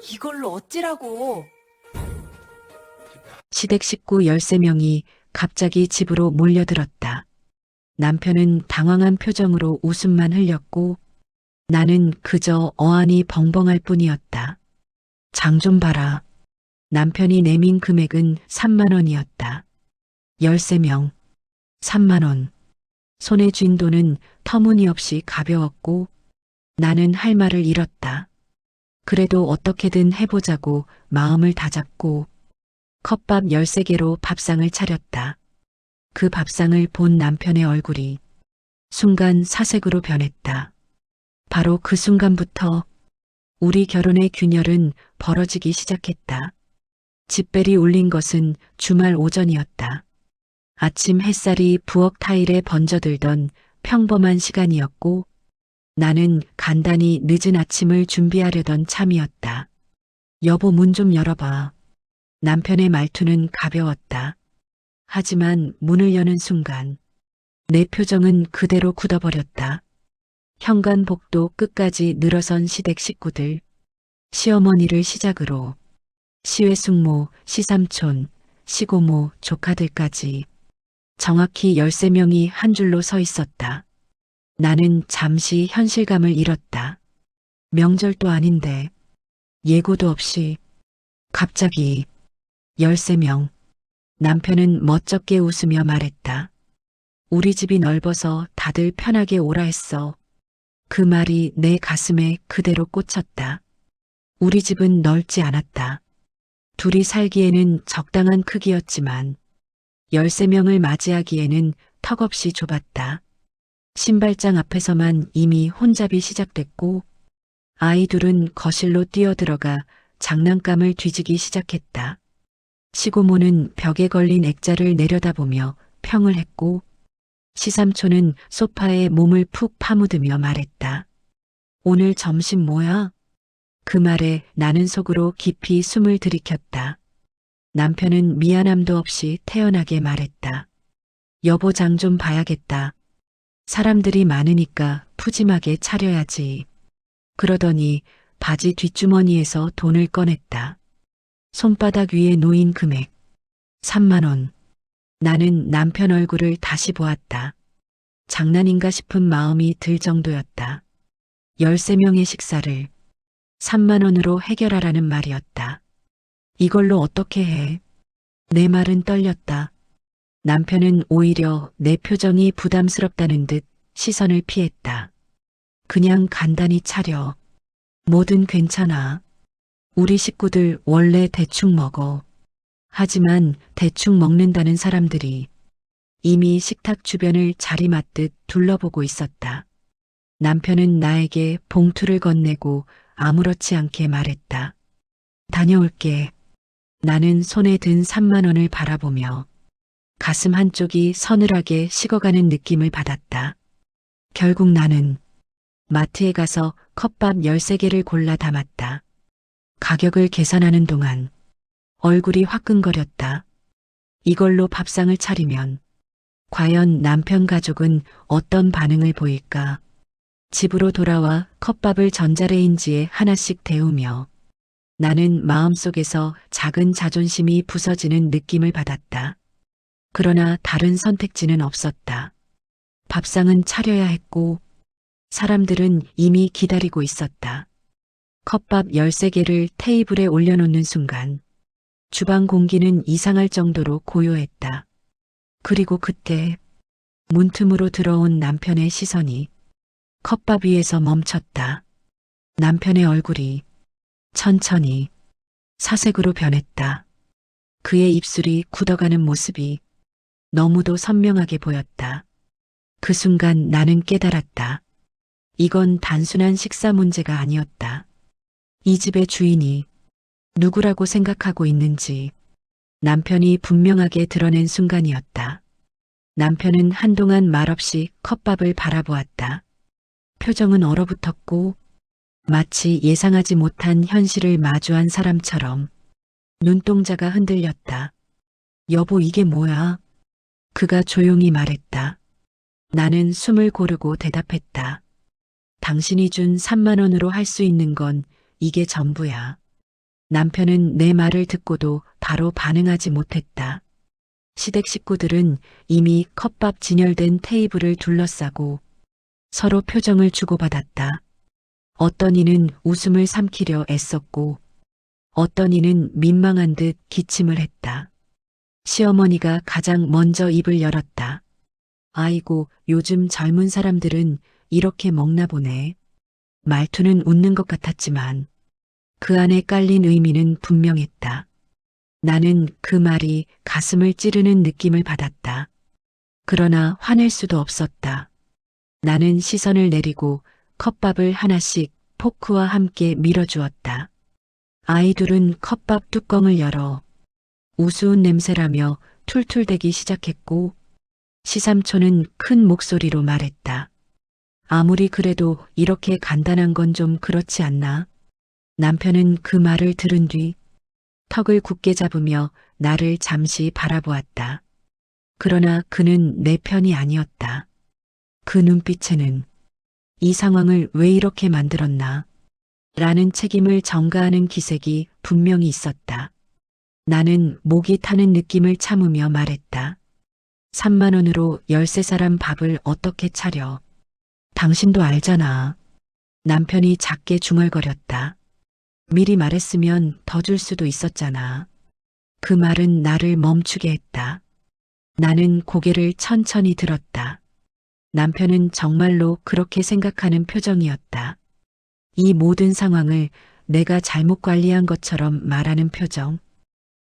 이걸로 어찌라고. 시댁 식구 13명이 갑자기 집으로 몰려들었다. 남편은 당황한 표정으로 웃음만 흘렸고 나는 그저 어안이 벙벙할 뿐이었다. 장 좀 봐라. 남편이 내민 금액은 3만 원이었다. 13명, 3만 원. 손에 쥔 돈은 터무니없이 가벼웠고 나는 할 말을 잃었다. 그래도 어떻게든 해보자고 마음을 다잡고 컵밥 13개로 밥상을 차렸다. 그 밥상을 본 남편의 얼굴이 순간 사색으로 변했다. 바로 그 순간부터 우리 결혼의 균열은 벌어지기 시작했다. 집벨이 울린 것은 주말 오전이었다. 아침 햇살이 부엌 타일에 번져들던 평범한 시간이었고 나는 간단히 늦은 아침을 준비하려던 참이었다. 여보, 문 좀 열어봐. 남편의 말투는 가벼웠다. 하지만 문을 여는 순간 내 표정은 그대로 굳어버렸다. 현관복도 끝까지 늘어선 시댁 식구들, 시어머니를 시작으로 시외숙모, 시삼촌, 시고모, 조카들까지 정확히 13명이 한 줄로 서 있었다. 나는 잠시 현실감을 잃었다. 명절도 아닌데 예고도 없이 갑자기 13명. 남편은 멋쩍게 웃으며 말했다. 우리 집이 넓어서 다들 편하게 오라 했어. 그 말이 내 가슴에 그대로 꽂혔다. 우리 집은 넓지 않았다. 둘이 살기에는 적당한 크기였지만 13명을 맞이하기에는 턱없이 좁았다. 신발장 앞에서만 이미 혼잡이 시작됐고 아이 둘은 거실로 뛰어들어가 장난감을 뒤지기 시작했다. 시고모는 벽에 걸린 액자를 내려다보며 평을 했고 시삼촌은 소파에 몸을 푹 파묻으며 말했다. 오늘 점심 뭐야? 그 말에 나는 속으로 깊이 숨을 들이켰다. 남편은 미안함도 없이 태연하게 말했다. 여보, 장 좀 봐야겠다. 사람들이 많으니까 푸짐하게 차려야지. 그러더니 바지 뒷주머니에서 돈을 꺼냈다. 손바닥 위에 놓인 금액 3만 원. 나는 남편 얼굴을 다시 보았다. 장난인가 싶은 마음이 들 정도였다. 13명의 식사를 3만 원으로 해결하라는 말이었다. 이걸로 어떻게 해? 내 말은 떨렸다. 남편은 오히려 내 표정이 부담스럽다는 듯 시선을 피했다. 그냥 간단히 차려. 뭐든 괜찮아. 우리 식구들 원래 대충 먹어. 하지만 대충 먹는다는 사람들이 이미 식탁 주변을 자리맞듯 둘러보고 있었다. 남편은 나에게 봉투를 건네고 아무렇지 않게 말했다. 다녀올게. 나는 손에 든 3만 원을 바라보며 가슴 한쪽이 서늘하게 식어가는 느낌을 받았다. 결국 나는 마트에 가서 컵밥 13개를 골라 담았다. 가격을 계산하는 동안 얼굴이 화끈거렸다. 이걸로 밥상을 차리면 과연 남편 가족은 어떤 반응을 보일까? 집으로 돌아와 컵밥을 전자레인지에 하나씩 데우며 나는 마음속에서 작은 자존심이 부서지는 느낌을 받았다. 그러나 다른 선택지는 없었다. 밥상은 차려야 했고 사람들은 이미 기다리고 있었다. 컵밥 13개를 테이블에 올려놓는 순간 주방 공기는 이상할 정도로 고요했다. 그리고 그때 문틈으로 들어온 남편의 시선이 컵밥 위에서 멈췄다. 남편의 얼굴이 천천히 사색으로 변했다. 그의 입술이 굳어가는 모습이 너무도 선명하게 보였다. 그 순간 나는 깨달았다. 이건 단순한 식사 문제가 아니었다. 이 집의 주인이 누구라고 생각하고 있는지 남편이 분명하게 드러낸 순간이었다. 남편은 한동안 말없이 컵밥을 바라보았다. 표정은 얼어붙었고 마치 예상하지 못한 현실을 마주한 사람처럼 눈동자가 흔들렸다. 여보, 이게 뭐야? 그가 조용히 말했다. 나는 숨을 고르고 대답했다. 당신이 준 3만 원으로 할 수 있는 건 이게 전부야. 남편은 내 말을 듣고도 바로 반응하지 못했다. 시댁 식구들은 이미 컵밥 진열된 테이블을 둘러싸고 서로 표정을 주고받았다. 어떤 이는 웃음을 삼키려 애썼고 어떤 이는 민망한 듯 기침을 했다. 시어머니가 가장 먼저 입을 열었다. 아이고, 요즘 젊은 사람들은 이렇게 먹나 보네. 말투는 웃는 것 같았지만 그 안에 깔린 의미는 분명했다. 나는 그 말이 가슴을 찌르는 느낌을 받았다. 그러나 화낼 수도 없었다. 나는 시선을 내리고 컵밥을 하나씩 포크와 함께 밀어주었다. 아이들은 컵밥 뚜껑을 열어 우스운 냄새라며 툴툴대기 시작했고 시삼촌은 큰 목소리로 말했다. 아무리 그래도 이렇게 간단한 건 좀 그렇지 않나? 남편은 그 말을 들은 뒤 턱을 굳게 잡으며 나를 잠시 바라보았다. 그러나 그는 내 편이 아니었다. 그 눈빛에는 이 상황을 왜 이렇게 만들었나? 라는 책임을 전가하는 기색이 분명히 있었다. 나는 목이 타는 느낌을 참으며 말했다. 3만 원으로 13사람 밥을 어떻게 차려? 당신도 알잖아. 남편이 작게 중얼거렸다. 미리 말했으면 더 줄 수도 있었잖아. 그 말은 나를 멈추게 했다. 나는 고개를 천천히 들었다. 남편은 정말로 그렇게 생각하는 표정이었다. 이 모든 상황을 내가 잘못 관리한 것처럼 말하는 표정.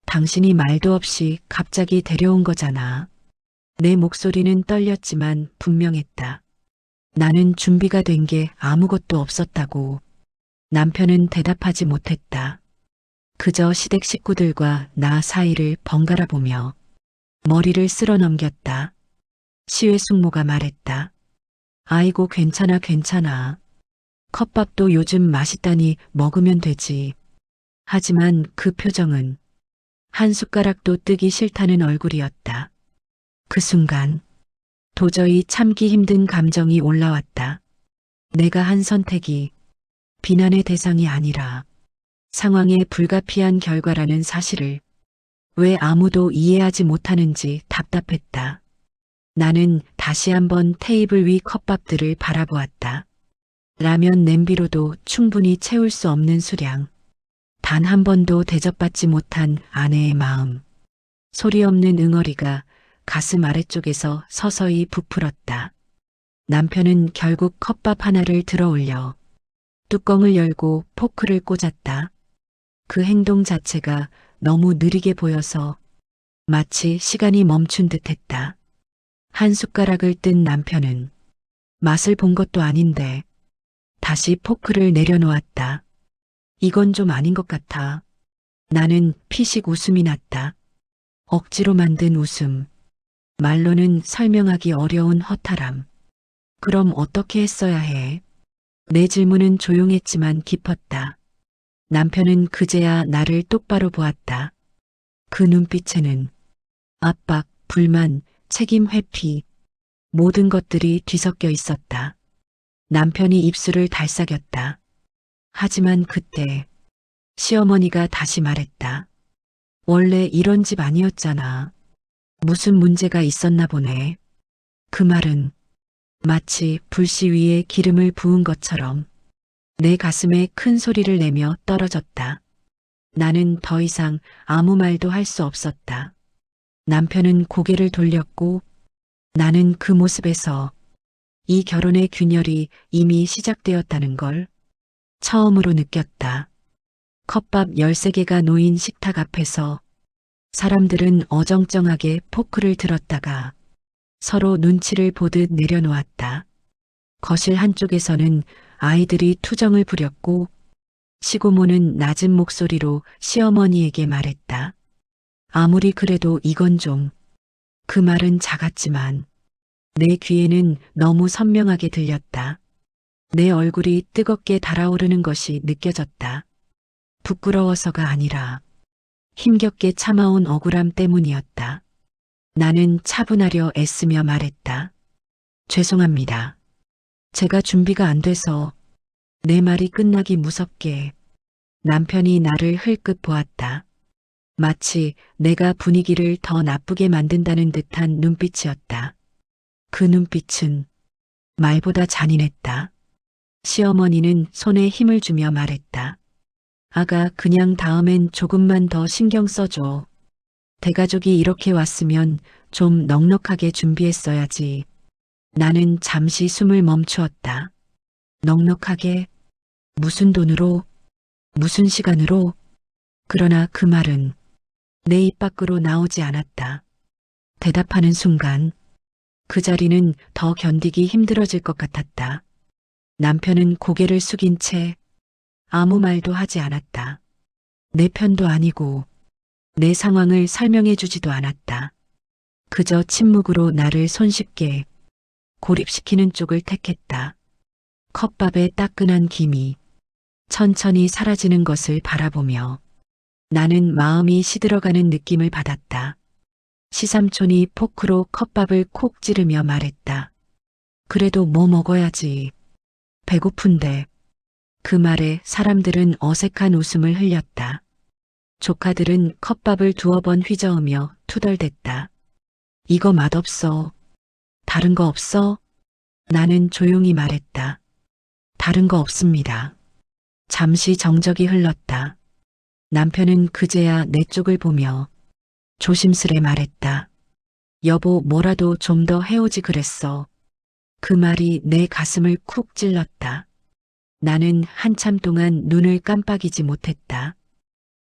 당신이 말도 없이 갑자기 데려온 거잖아. 내 목소리는 떨렸지만 분명했다. 나는 준비가 된 게 아무것도 없었다고. 남편은 대답하지 못했다. 그저 시댁 식구들과 나 사이를 번갈아 보며 머리를 쓸어 넘겼다. 시외 숙모가 말했다. 아이고, 괜찮아, 괜찮아. 컵밥도 요즘 맛있다니 먹으면 되지. 하지만 그 표정은 한 숟가락도 뜨기 싫다는 얼굴이었다. 그 순간 도저히 참기 힘든 감정이 올라왔다. 내가 한 선택이 비난의 대상이 아니라 상황의 불가피한 결과라는 사실을 왜 아무도 이해하지 못하는지 답답했다. 나는 다시 한번 테이블 위 컵밥들을 바라보았다. 라면 냄비로도 충분히 채울 수 없는 수량. 단 한 번도 대접받지 못한 아내의 마음. 소리 없는 응어리가 가슴 아래쪽에서 서서히 부풀었다. 남편은 결국 컵밥 하나를 들어 올려 뚜껑을 열고 포크를 꽂았다. 그 행동 자체가 너무 느리게 보여서 마치 시간이 멈춘 듯 했다. 한 숟가락을 뜬 남편은 맛을 본 것도 아닌데 다시 포크를 내려놓았다. 이건 좀 아닌 것 같아. 나는 피식 웃음이 났다. 억지로 만든 웃음. 말로는 설명하기 어려운 허탈함. 그럼 어떻게 했어야 해? 내 질문은 조용했지만 깊었다. 남편은 그제야 나를 똑바로 보았다. 그 눈빛에는 압박, 불만, 책임 회피, 모든 것들이 뒤섞여 있었다. 남편이 입술을 달싹였다. 하지만 그때 시어머니가 다시 말했다. 원래 이런 집 아니었잖아. 무슨 문제가 있었나 보네. 그 말은 마치 불씨 위에 기름을 부은 것처럼 내 가슴에 큰 소리를 내며 떨어졌다. 나는 더 이상 아무 말도 할 수 없었다. 남편은 고개를 돌렸고 나는 그 모습에서 이 결혼의 균열이 이미 시작되었다는 걸 처음으로 느꼈다. 컵밥 13개가 놓인 식탁 앞에서 사람들은 어정쩡하게 포크를 들었다가 서로 눈치를 보듯 내려놓았다. 거실 한쪽에서는 아이들이 투정을 부렸고 시고모는 낮은 목소리로 시어머니에게 말했다. 아무리 그래도 이건 좀. 그 말은 작았지만 내 귀에는 너무 선명하게 들렸다. 내 얼굴이 뜨겁게 달아오르는 것이 느껴졌다. 부끄러워서가 아니라 힘겹게 참아온 억울함 때문이었다. 나는 차분하려 애쓰며 말했다. 죄송합니다. 제가 준비가 안 돼서. 내 말이 끝나기 무섭게 남편이 나를 흘끗 보았다. 마치 내가 분위기를 더 나쁘게 만든다는 듯한 눈빛이었다. 그 눈빛은 말보다 잔인했다. 시어머니는 손에 힘을 주며 말했다. 아가, 그냥 다음엔 조금만 더 신경 써줘. 대가족이 이렇게 왔으면 좀 넉넉하게 준비했어야지. 나는 잠시 숨을 멈추었다. 넉넉하게? 무슨 돈으로? 무슨 시간으로? 그러나 그 말은 내 입 밖으로 나오지 않았다. 대답하는 순간 그 자리는 더 견디기 힘들어질 것 같았다. 남편은 고개를 숙인 채 아무 말도 하지 않았다. 내 편도 아니고 내 상황을 설명해 주지도 않았다. 그저 침묵으로 나를 손쉽게 고립시키는 쪽을 택했다. 컵밥의 따끈한 김이 천천히 사라지는 것을 바라보며 나는 마음이 시들어가는 느낌을 받았다. 시삼촌이 포크로 컵밥을 콕 찌르며 말했다. 그래도 뭐 먹어야지. 배고픈데. 그 말에 사람들은 어색한 웃음을 흘렸다. 조카들은 컵밥을 두어 번 휘저으며 투덜댔다. 이거 맛없어. 다른 거 없어? 나는 조용히 말했다. 다른 거 없습니다. 잠시 정적이 흘렀다. 남편은 그제야 내 쪽을 보며 조심스레 말했다. 여보, 뭐라도 좀 더 해오지 그랬어. 그 말이 내 가슴을 쿡 찔렀다. 나는 한참 동안 눈을 깜빡이지 못했다.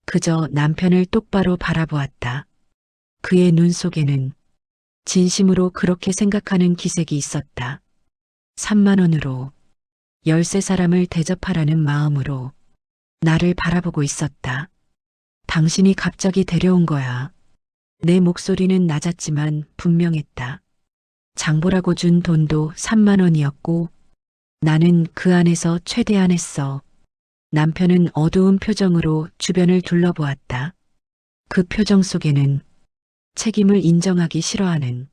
그저 남편을 똑바로 바라보았다. 그의 눈 속에는 진심으로 그렇게 생각하는 기색이 있었다. 3만 원으로 13사람을 대접하라는 마음으로 나를 바라보고 있었다. 당신이 갑자기 데려온 거야. 내 목소리는 낮았지만 분명했다. 장보라고 준 돈도 3만 원이었고 나는 그 안에서 최대한 했어. 남편은 어두운 표정으로 주변을 둘러보았다. 그 표정 속에는 책임을 인정하기 싫어하는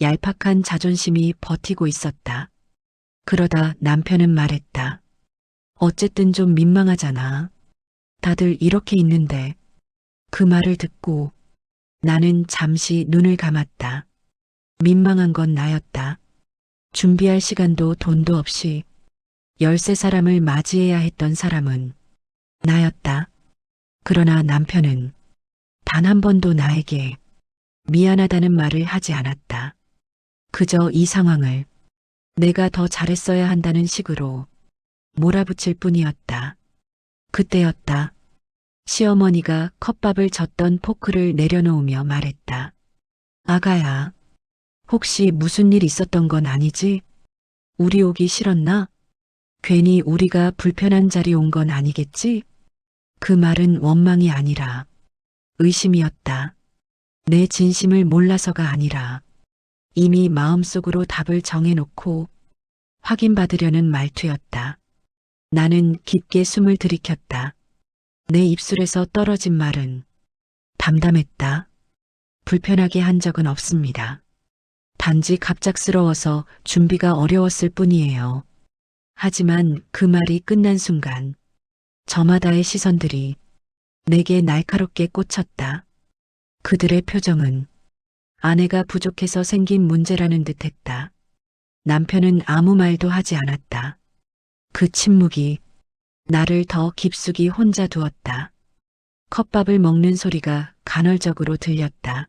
얄팍한 자존심이 버티고 있었다. 그러다 남편은 말했다. 어쨌든 좀 민망하잖아. 다들 이렇게 있는데. 그 말을 듣고 나는 잠시 눈을 감았다. 민망한 건 나였다. 준비할 시간도 돈도 없이 13사람을 맞이해야 했던 사람은 나였다. 그러나 남편은 단 한 번도 나에게 미안하다는 말을 하지 않았다. 그저 이 상황을 내가 더 잘했어야 한다는 식으로 몰아붙일 뿐이었다. 그때였다. 시어머니가 컵밥을 젓던 포크를 내려놓으며 말했다. 아가야, 혹시 무슨 일 있었던 건 아니지? 우리 오기 싫었나? 괜히 우리가 불편한 자리 온 건 아니겠지? 그 말은 원망이 아니라 의심이었다. 내 진심을 몰라서가 아니라 이미 마음속으로 답을 정해놓고 확인받으려는 말투였다. 나는 깊게 숨을 들이켰다. 내 입술에서 떨어진 말은 담담했다. 불편하게 한 적은 없습니다. 단지 갑작스러워서 준비가 어려웠을 뿐이에요. 하지만 그 말이 끝난 순간 저마다의 시선들이 내게 날카롭게 꽂혔다. 그들의 표정은 아내가 부족해서 생긴 문제라는 듯했다. 남편은 아무 말도 하지 않았다. 그 침묵이 나를 더 깊숙이 혼자 두었다. 컵밥을 먹는 소리가 간헐적으로 들렸다.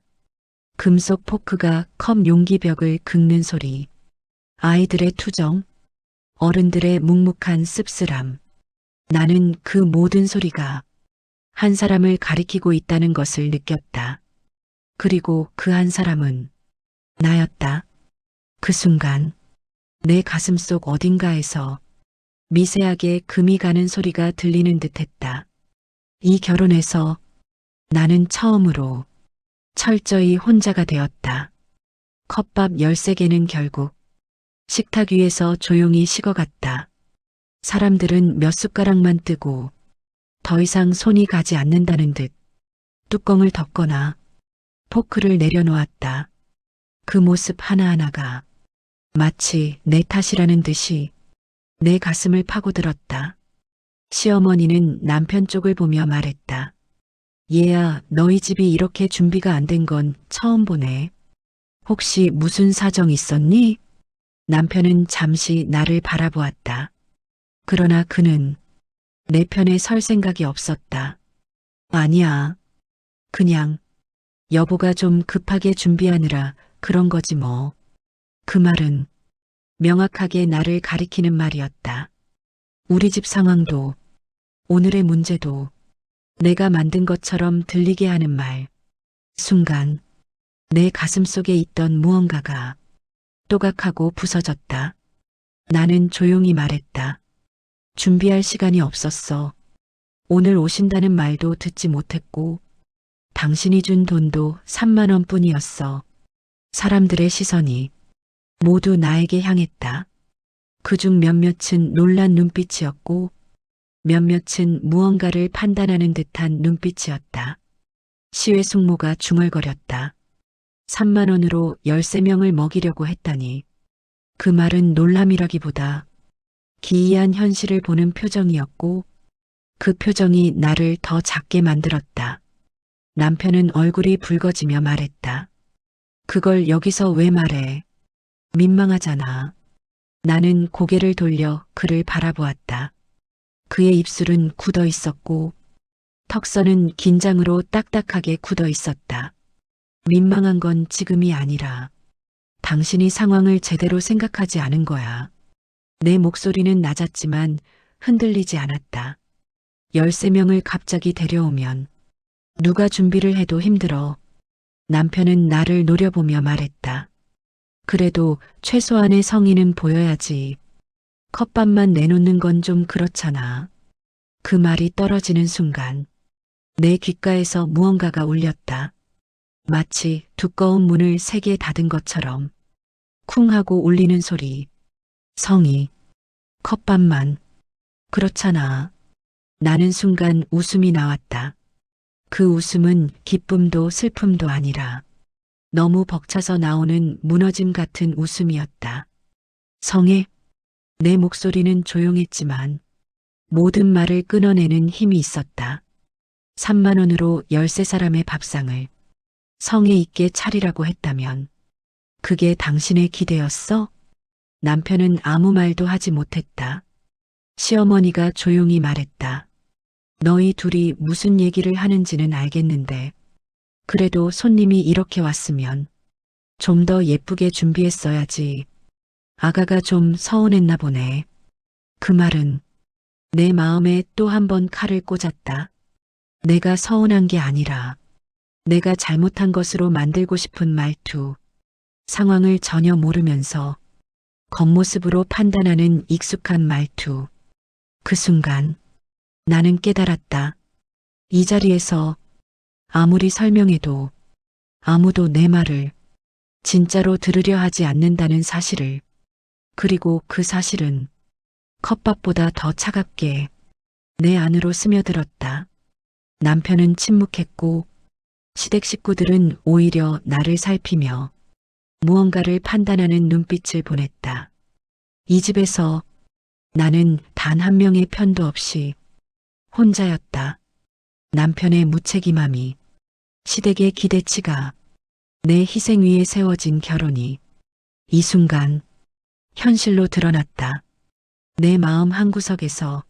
금속 포크가 컵 용기벽을 긁는 소리, 아이들의 투정, 어른들의 묵묵한 씁쓸함. 나는 그 모든 소리가 한 사람을 가리키고 있다는 것을 느꼈다. 그리고 그 한 사람은 나였다. 그 순간 내 가슴속 어딘가에서 미세하게 금이 가는 소리가 들리는 듯했다. 이 결혼에서 나는 처음으로 철저히 혼자가 되었다. 컵밥 13개는 결국 식탁 위에서 조용히 식어갔다. 사람들은 몇 숟가락만 뜨고 더 이상 손이 가지 않는다는 듯 뚜껑을 덮거나 포크를 내려놓았다. 그 모습 하나하나가 마치 내 탓이라는 듯이 내 가슴을 파고들었다. 시어머니는 남편 쪽을 보며 말했다. 얘야, 너희 집이 이렇게 준비가 안 된 건 처음 보네. 혹시 무슨 사정 있었니? 남편은 잠시 나를 바라보았다. 그러나 그는 내 편에 설 생각이 없었다. 아니야. 그냥 여보가 좀 급하게 준비하느라 그런 거지 뭐. 그 말은 명확하게 나를 가리키는 말이었다. 우리 집 상황도 오늘의 문제도 내가 만든 것처럼 들리게 하는 말. 순간 내 가슴 속에 있던 무언가가 또각하고 부서졌다. 나는 조용히 말했다. 준비할 시간이 없었어. 오늘 오신다는 말도 듣지 못했고 당신이 준 돈도 3만 원뿐이었어. 사람들의 시선이 모두 나에게 향했다. 그중 몇몇은 놀란 눈빛이었고 몇몇은 무언가를 판단하는 듯한 눈빛이었다. 시외 숙모가 중얼거렸다. 3만 원으로 13명을 먹이려고 했다니. 그 말은 놀람이라기보다 기이한 현실을 보는 표정이었고 그 표정이 나를 더 작게 만들었다. 남편은 얼굴이 붉어지며 말했다. 그걸 여기서 왜 말해? 민망하잖아. 나는 고개를 돌려 그를 바라보았다. 그의 입술은 굳어 있었고 턱선은 긴장으로 딱딱하게 굳어 있었다. 민망한 건 지금이 아니라 당신이 상황을 제대로 생각하지 않은 거야. 내 목소리는 낮았지만 흔들리지 않았다. 13명을 갑자기 데려오면 누가 준비를 해도 힘들어. 남편은 나를 노려보며 말했다. 그래도 최소한의 성의는 보여야지. 컵밥만 내놓는 건 좀 그렇잖아. 그 말이 떨어지는 순간 내 귓가에서 무언가가 울렸다. 마치 두꺼운 문을 세게 닫은 것처럼 쿵 하고 울리는 소리. 성의. 컵밥만. 그렇잖아. 나는 순간 웃음이 나왔다. 그 웃음은 기쁨도 슬픔도 아니라 너무 벅차서 나오는 무너짐 같은 웃음이었다. 성애? 내 목소리는 조용했지만 모든 말을 끊어내는 힘이 있었다. 3만 원으로 13사람의 밥상을 성에 있게 차리라고 했다면 그게 당신의 기대였어? 남편은 아무 말도 하지 못했다. 시어머니가 조용히 말했다. 너희 둘이 무슨 얘기를 하는지는 알겠는데 그래도 손님이 이렇게 왔으면 좀 더 예쁘게 준비했어야지. 아가가 좀 서운했나 보네. 그 말은 내 마음에 또 한 번 칼을 꽂았다. 내가 서운한 게 아니라 내가 잘못한 것으로 만들고 싶은 말투. 상황을 전혀 모르면서 겉모습으로 판단하는 익숙한 말투. 그 순간 나는 깨달았다. 이 자리에서 아무리 설명해도 아무도 내 말을 진짜로 들으려 하지 않는다는 사실을. 그리고 그 사실은 컵밥보다 더 차갑게 내 안으로 스며들었다. 남편은 침묵했고 시댁 식구들은 오히려 나를 살피며 무언가를 판단하는 눈빛을 보냈다. 이 집에서 나는 단 한 명의 편도 없이 혼자였다. 남편의 무책임함이, 시댁의 기대치가, 내 희생 위에 세워진 결혼이 이 순간 현실로 드러났다. 내 마음 한구석에서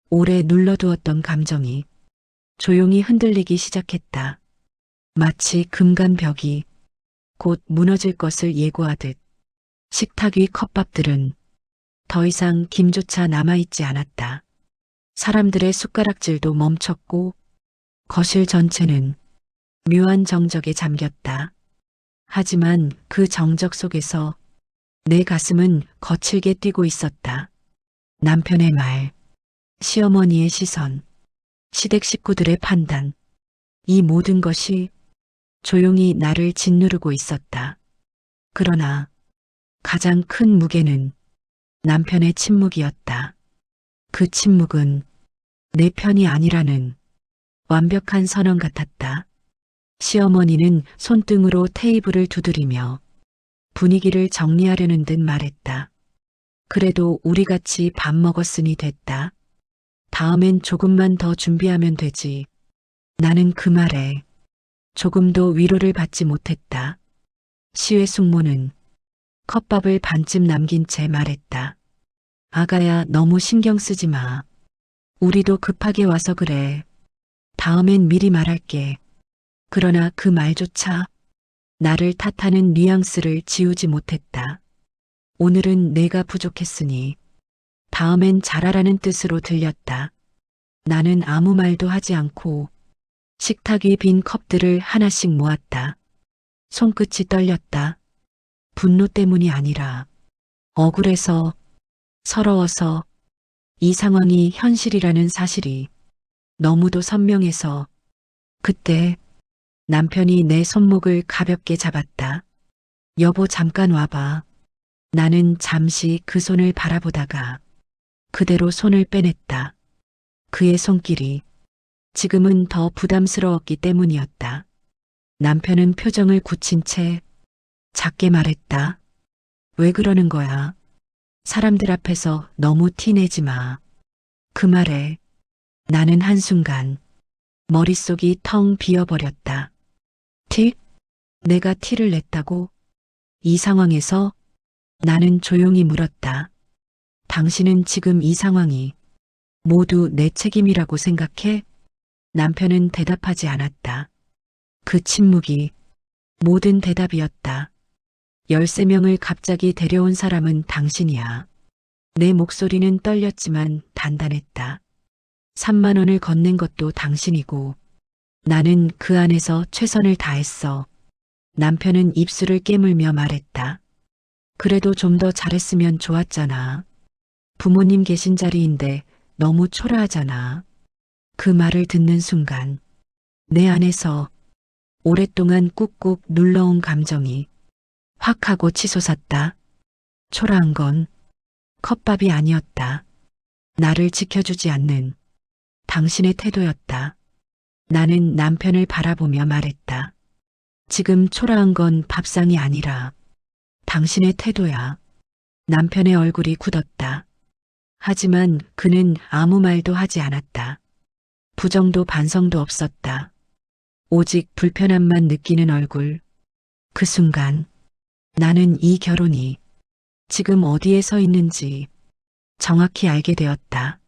오래 눌러두었던 감정이 조용히 흔들리기 시작했다. 마치 금간벽이 곧 무너질 것을 예고하듯 식탁 위 컵밥들은 더 이상 김조차 남아있지 않았다. 사람들의 숟가락질도 멈췄고 거실 전체는 묘한 정적에 잠겼다. 하지만 그 정적 속에서 내 가슴은 거칠게 뛰고 있었다. 남편의 말, 시어머니의 시선, 시댁 식구들의 판단, 이 모든 것이 조용히 나를 짓누르고 있었다. 그러나 가장 큰 무게는 남편의 침묵이었다. 그 침묵은 내 편이 아니라는 완벽한 선언 같았다. 시어머니는 손등으로 테이블을 두드리며 분위기를 정리하려는 듯 말했다. 그래도 우리 같이 밥 먹었으니 됐다. 다음엔 조금만 더 준비하면 되지. 나는 그 말에 조금도 위로를 받지 못했다. 시외 숙모는 컵밥을 반쯤 남긴 채 말했다. 아가야, 너무 신경 쓰지 마. 우리도 급하게 와서 그래. 다음엔 미리 말할게. 그러나 그 말조차 나를 탓하는 뉘앙스를 지우지 못했다. 오늘은 내가 부족했으니 다음엔 잘하라는 뜻으로 들렸다. 나는 아무 말도 하지 않고 식탁 위 빈 컵들을 하나씩 모았다. 손끝이 떨렸다. 분노 때문이 아니라 억울해서, 서러워서, 이 상황이 현실이라는 사실이 너무도 선명해서. 그때 남편이 내 손목을 가볍게 잡았다. 여보, 잠깐 와봐. 나는 잠시 그 손을 바라보다가 그대로 손을 빼냈다. 그의 손길이 지금은 더 부담스러웠기 때문이었다. 남편은 표정을 굳힌 채 작게 말했다. 왜 그러는 거야? 사람들 앞에서 너무 티내지 마. 그 말에 나는 한순간 머릿속이 텅 비어버렸다. 티? 내가 티를 냈다고? 이 상황에서? 나는 조용히 물었다. 당신은 지금 이 상황이 모두 내 책임이라고 생각해? 남편은 대답하지 않았다. 그 침묵이 모든 대답이었다. 13명을 갑자기 데려온 사람은 당신이야. 내 목소리는 떨렸지만 단단했다. 3만 원을 건넨 것도 당신이고 나는 그 안에서 최선을 다했어. 남편은 입술을 깨물며 말했다. 그래도 좀 더 잘했으면 좋았잖아. 부모님 계신 자리인데 너무 초라하잖아. 그 말을 듣는 순간 내 안에서 오랫동안 꾹꾹 눌러온 감정이 확 하고 치솟았다. 초라한 건 컵밥이 아니었다. 나를 지켜주지 않는 당신의 태도였다. 나는 남편을 바라보며 말했다. 지금 초라한 건 밥상이 아니라 당신의 태도야. 남편의 얼굴이 굳었다. 하지만 그는 아무 말도 하지 않았다. 부정도 반성도 없었다. 오직 불편함만 느끼는 얼굴. 그 순간 나는 이 결혼이 지금 어디에 서 있는지 정확히 알게 되었다.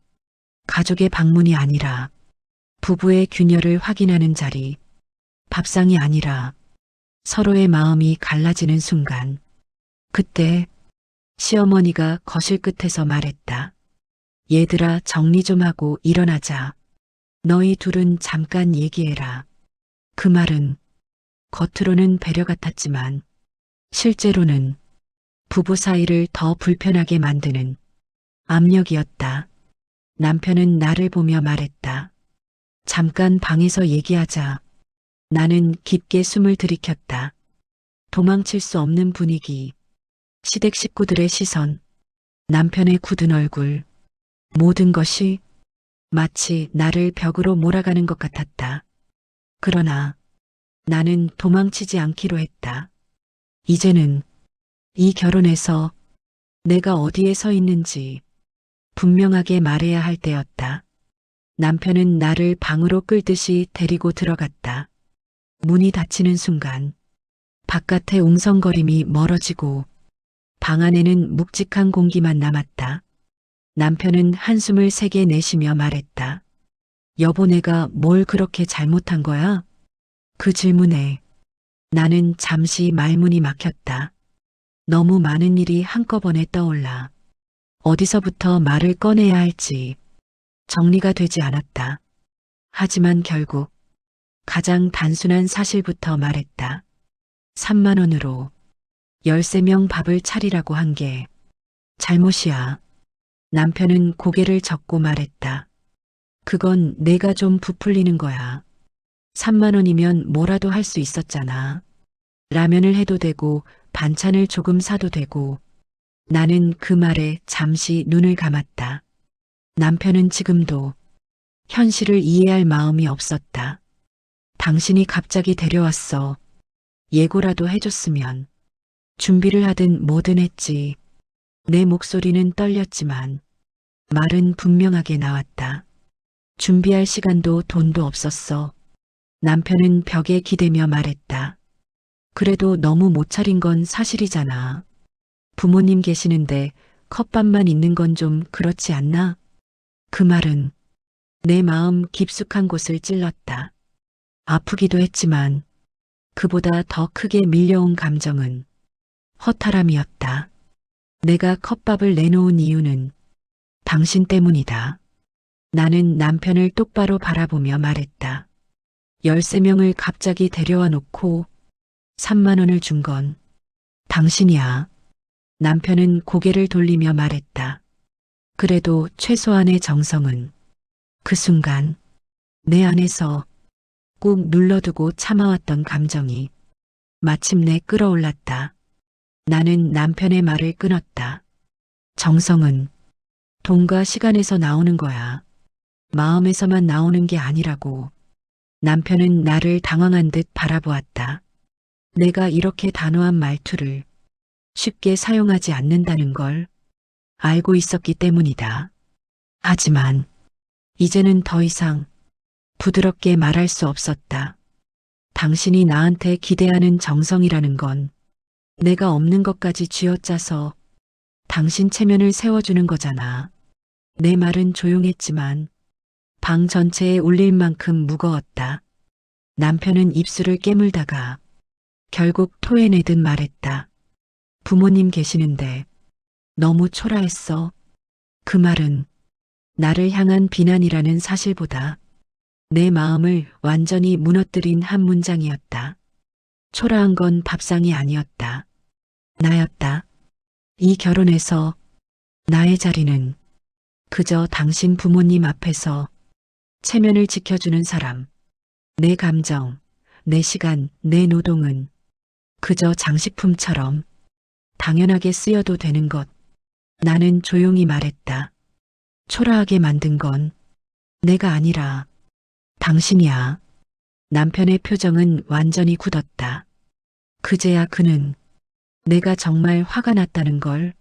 가족의 방문이 아니라 부부의 균열을 확인하는 자리, 밥상이 아니라 서로의 마음이 갈라지는 순간. 그때 시어머니가 거실 끝에서 말했다. 얘들아, 정리 좀 하고 일어나자. 너희 둘은 잠깐 얘기해라. 그 말은 겉으로는 배려 같았지만 실제로는 부부 사이를 더 불편하게 만드는 압력이었다. 남편은 나를 보며 말했다. 잠깐 방에서 얘기하자. 나는 깊게 숨을 들이켰다. 도망칠 수 없는 분위기, 시댁 식구들의 시선, 남편의 굳은 얼굴, 모든 것이 마치 나를 벽으로 몰아가는 것 같았다. 그러나 나는 도망치지 않기로 했다. 이제는 이 결혼에서 내가 어디에 서 있는지 분명하게 말해야 할 때였다. 남편은 나를 방으로 끌듯이 데리고 들어갔다. 문이 닫히는 순간 바깥의 웅성거림이 멀어지고 방 안에는 묵직한 공기만 남았다. 남편은 한숨을 세게 내쉬며 말했다. 여보, 내가 뭘 그렇게 잘못한 거야? 그 질문에 나는 잠시 말문이 막혔다. 너무 많은 일이 한꺼번에 떠올라 어디서부터 말을 꺼내야 할지 정리가 되지 않았다. 하지만 결국 가장 단순한 사실부터 말했다. 3만 원으로 13명 밥을 차리라고 한 게 잘못이야. 남편은 고개를 젓고 말했다. 그건 내가 좀 부풀리는 거야. 3만 원이면 뭐라도 할 수 있었잖아. 라면을 해도 되고 반찬을 조금 사도 되고. 나는 그 말에 잠시 눈을 감았다. 남편은 지금도 현실을 이해할 마음이 없었다. 당신이 갑자기 데려왔어. 예고라도 해줬으면 준비를 하든 뭐든 했지. 내 목소리는 떨렸지만 말은 분명하게 나왔다. 준비할 시간도 돈도 없었어. 남편은 벽에 기대며 말했다. 그래도 너무 못 차린 건 사실이잖아. 부모님 계시는데 컵밥만 있는 건 좀 그렇지 않나? 그 말은 내 마음 깊숙한 곳을 찔렀다. 아프기도 했지만 그보다 더 크게 밀려온 감정은 허탈함이었다. 내가 컵밥을 내놓은 이유는 당신 때문이다. 나는 남편을 똑바로 바라보며 말했다. 13명을 갑자기 데려와 놓고 3만 원을 준 건 당신이야. 남편은 고개를 돌리며 말했다. 그래도 최소한의 정성은 그 순간 내 안에서 꾹 눌러두고 참아왔던 감정이 마침내 끌어올랐다. 나는 남편의 말을 끊었다. 정성은 돈과 시간에서 나오는 거야. 마음에서만 나오는 게 아니라고. 남편은 나를 당황한 듯 바라보았다. 내가 이렇게 단호한 말투를 쉽게 사용하지 않는다는 걸 알고 있었기 때문이다. 하지만 이제는 더 이상 부드럽게 말할 수 없었다. 당신이 나한테 기대하는 정성이라는 건 내가 없는 것까지 쥐어짜서 당신 체면을 세워주는 거잖아. 내 말은 조용했지만 방 전체에 울릴 만큼 무거웠다. 남편은 입술을 깨물다가 결국 토해내듯 말했다. 부모님 계시는데 너무 초라했어. 그 말은 나를 향한 비난이라는 사실보다 내 마음을 완전히 무너뜨린 한 문장이었다. 초라한 건 밥상이 아니었다. 나였다. 이 결혼에서 나의 자리는 그저 당신 부모님 앞에서 체면을 지켜주는 사람. 내 감정, 내 시간, 내 노동은 그저 장식품처럼 당연하게 쓰여도 되는 것. 나는 조용히 말했다. 초라하게 만든 건 내가 아니라 당신이야. 남편의 표정은 완전히 굳었다. 그제야 그는 내가 정말 화가 났다는 걸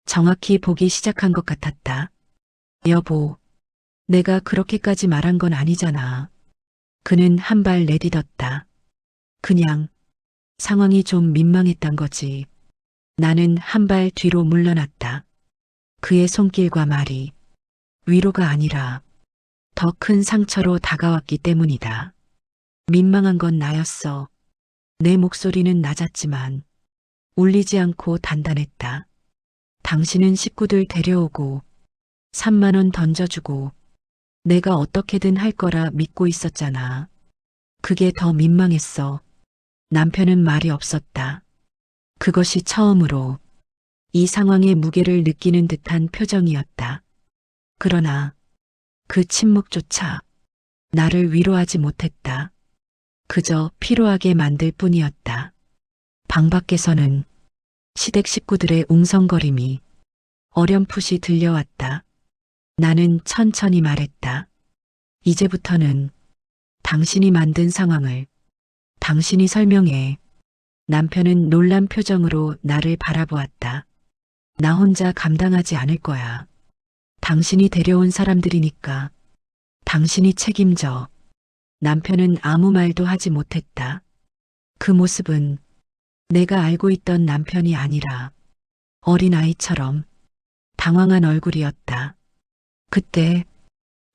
정확히 보기 시작한 것 같았다. 여보, 내가 그렇게까지 말한 건 아니잖아. 그는 한 발 내딛었다. 그냥 상황이 좀 민망했단 거지. 나는 한 발 뒤로 물러났다. 그의 손길과 말이 위로가 아니라 더 큰 상처로 다가왔기 때문이다. 민망한 건 나였어. 내 목소리는 낮았지만 울리지 않고 단단했다. 당신은 식구들 데려오고 3만 원 던져주고 내가 어떻게든 할 거라 믿고 있었잖아. 그게 더 민망했어. 남편은 말이 없었다. 그것이 처음으로 이 상황의 무게를 느끼는 듯한 표정이었다. 그러나 그 침묵조차 나를 위로하지 못했다. 그저 피로하게 만들 뿐이었다. 방 밖에서는 시댁 식구들의 웅성거림이 어렴풋이 들려왔다. 나는 천천히 말했다. 이제부터는 당신이 만든 상황을 당신이 설명해. 남편은 놀란 표정으로 나를 바라보았다. 나 혼자 감당하지 않을 거야. 당신이 데려온 사람들이니까 당신이 책임져. 남편은 아무 말도 하지 못했다. 그 모습은 내가 알고 있던 남편이 아니라 어린아이처럼 당황한 얼굴이었다. 그때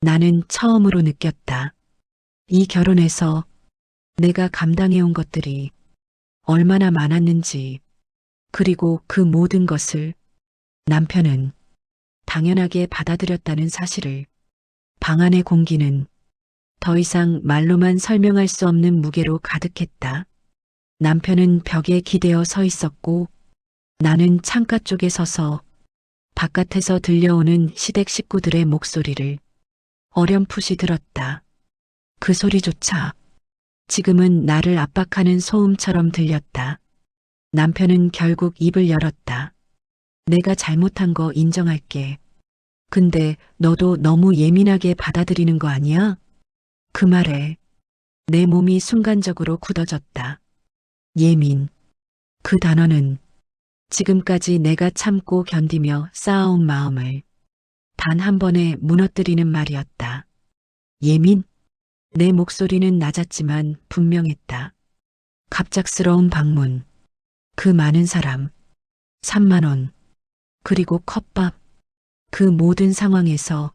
나는 처음으로 느꼈다. 이 결혼에서 내가 감당해온 것들이 얼마나 많았는지, 그리고 그 모든 것을 남편은 당연하게 받아들였다는 사실을. 방 안의 공기는 더 이상 말로만 설명할 수 없는 무게로 가득했다. 남편은 벽에 기대어 서 있었고 나는 창가 쪽에 서서 바깥에서 들려오는 시댁 식구들의 목소리를 어렴풋이 들었다. 그 소리조차 지금은 나를 압박하는 소음처럼 들렸다. 남편은 결국 입을 열었다. 내가 잘못한 거 인정할게. 근데 너도 너무 예민하게 받아들이는 거 아니야? 그 말에 내 몸이 순간적으로 굳어졌다. 예민. 그 단어는 지금까지 내가 참고 견디며 쌓아온 마음을 단 한 번에 무너뜨리는 말이었다. 예민? 내 목소리는 낮았지만 분명했다. 갑작스러운 방문. 그 많은 사람. 3만 원. 그리고 컵밥. 그 모든 상황에서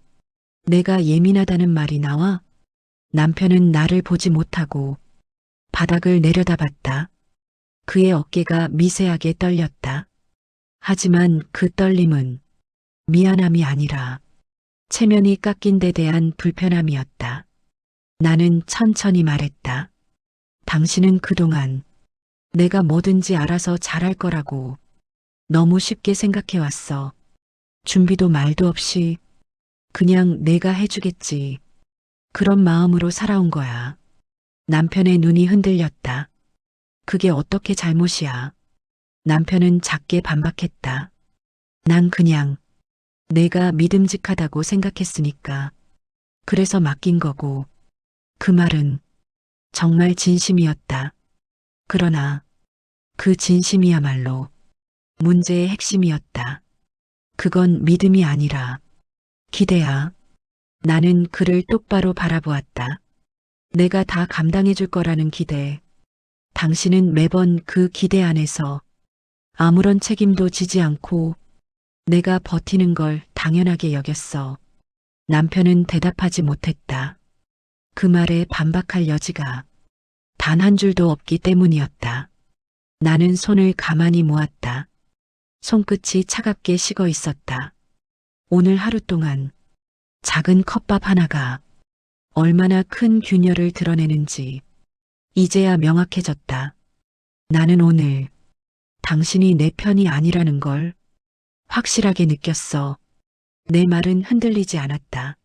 내가 예민하다는 말이 나와? 남편은 나를 보지 못하고 바닥을 내려다봤다. 그의 어깨가 미세하게 떨렸다. 하지만 그 떨림은 미안함이 아니라 체면이 깎인 데 대한 불편함이었다. 나는 천천히 말했다. 당신은 그동안 내가 뭐든지 알아서 잘할 거라고 너무 쉽게 생각해왔어. 준비도 말도 없이 그냥 내가 해주겠지. 그런 마음으로 살아온 거야. 남편의 눈이 흔들렸다. 그게 어떻게 잘못이야? 남편은 작게 반박했다. 난 그냥 내가 믿음직하다고 생각했으니까. 그래서 맡긴 거고. 그 말은 정말 진심이었다. 그러나 그 진심이야말로 문제의 핵심이었다. 그건 믿음이 아니라 기대야. 나는 그를 똑바로 바라보았다. 내가 다 감당해 줄 거라는 기대. 당신은 매번 그 기대 안에서 아무런 책임도 지지 않고 내가 버티는 걸 당연하게 여겼어. 남편은 대답하지 못했다. 그 말에 반박할 여지가 단 한 줄도 없기 때문이었다. 나는 손을 가만히 모았다. 손끝이 차갑게 식어 있었다. 오늘 하루 동안 작은 컵밥 하나가 얼마나 큰 균열을 드러내는지 이제야 명확해졌다. 나는 오늘 당신이 내 편이 아니라는 걸 확실하게 느꼈어. 내 말은 흔들리지 않았다.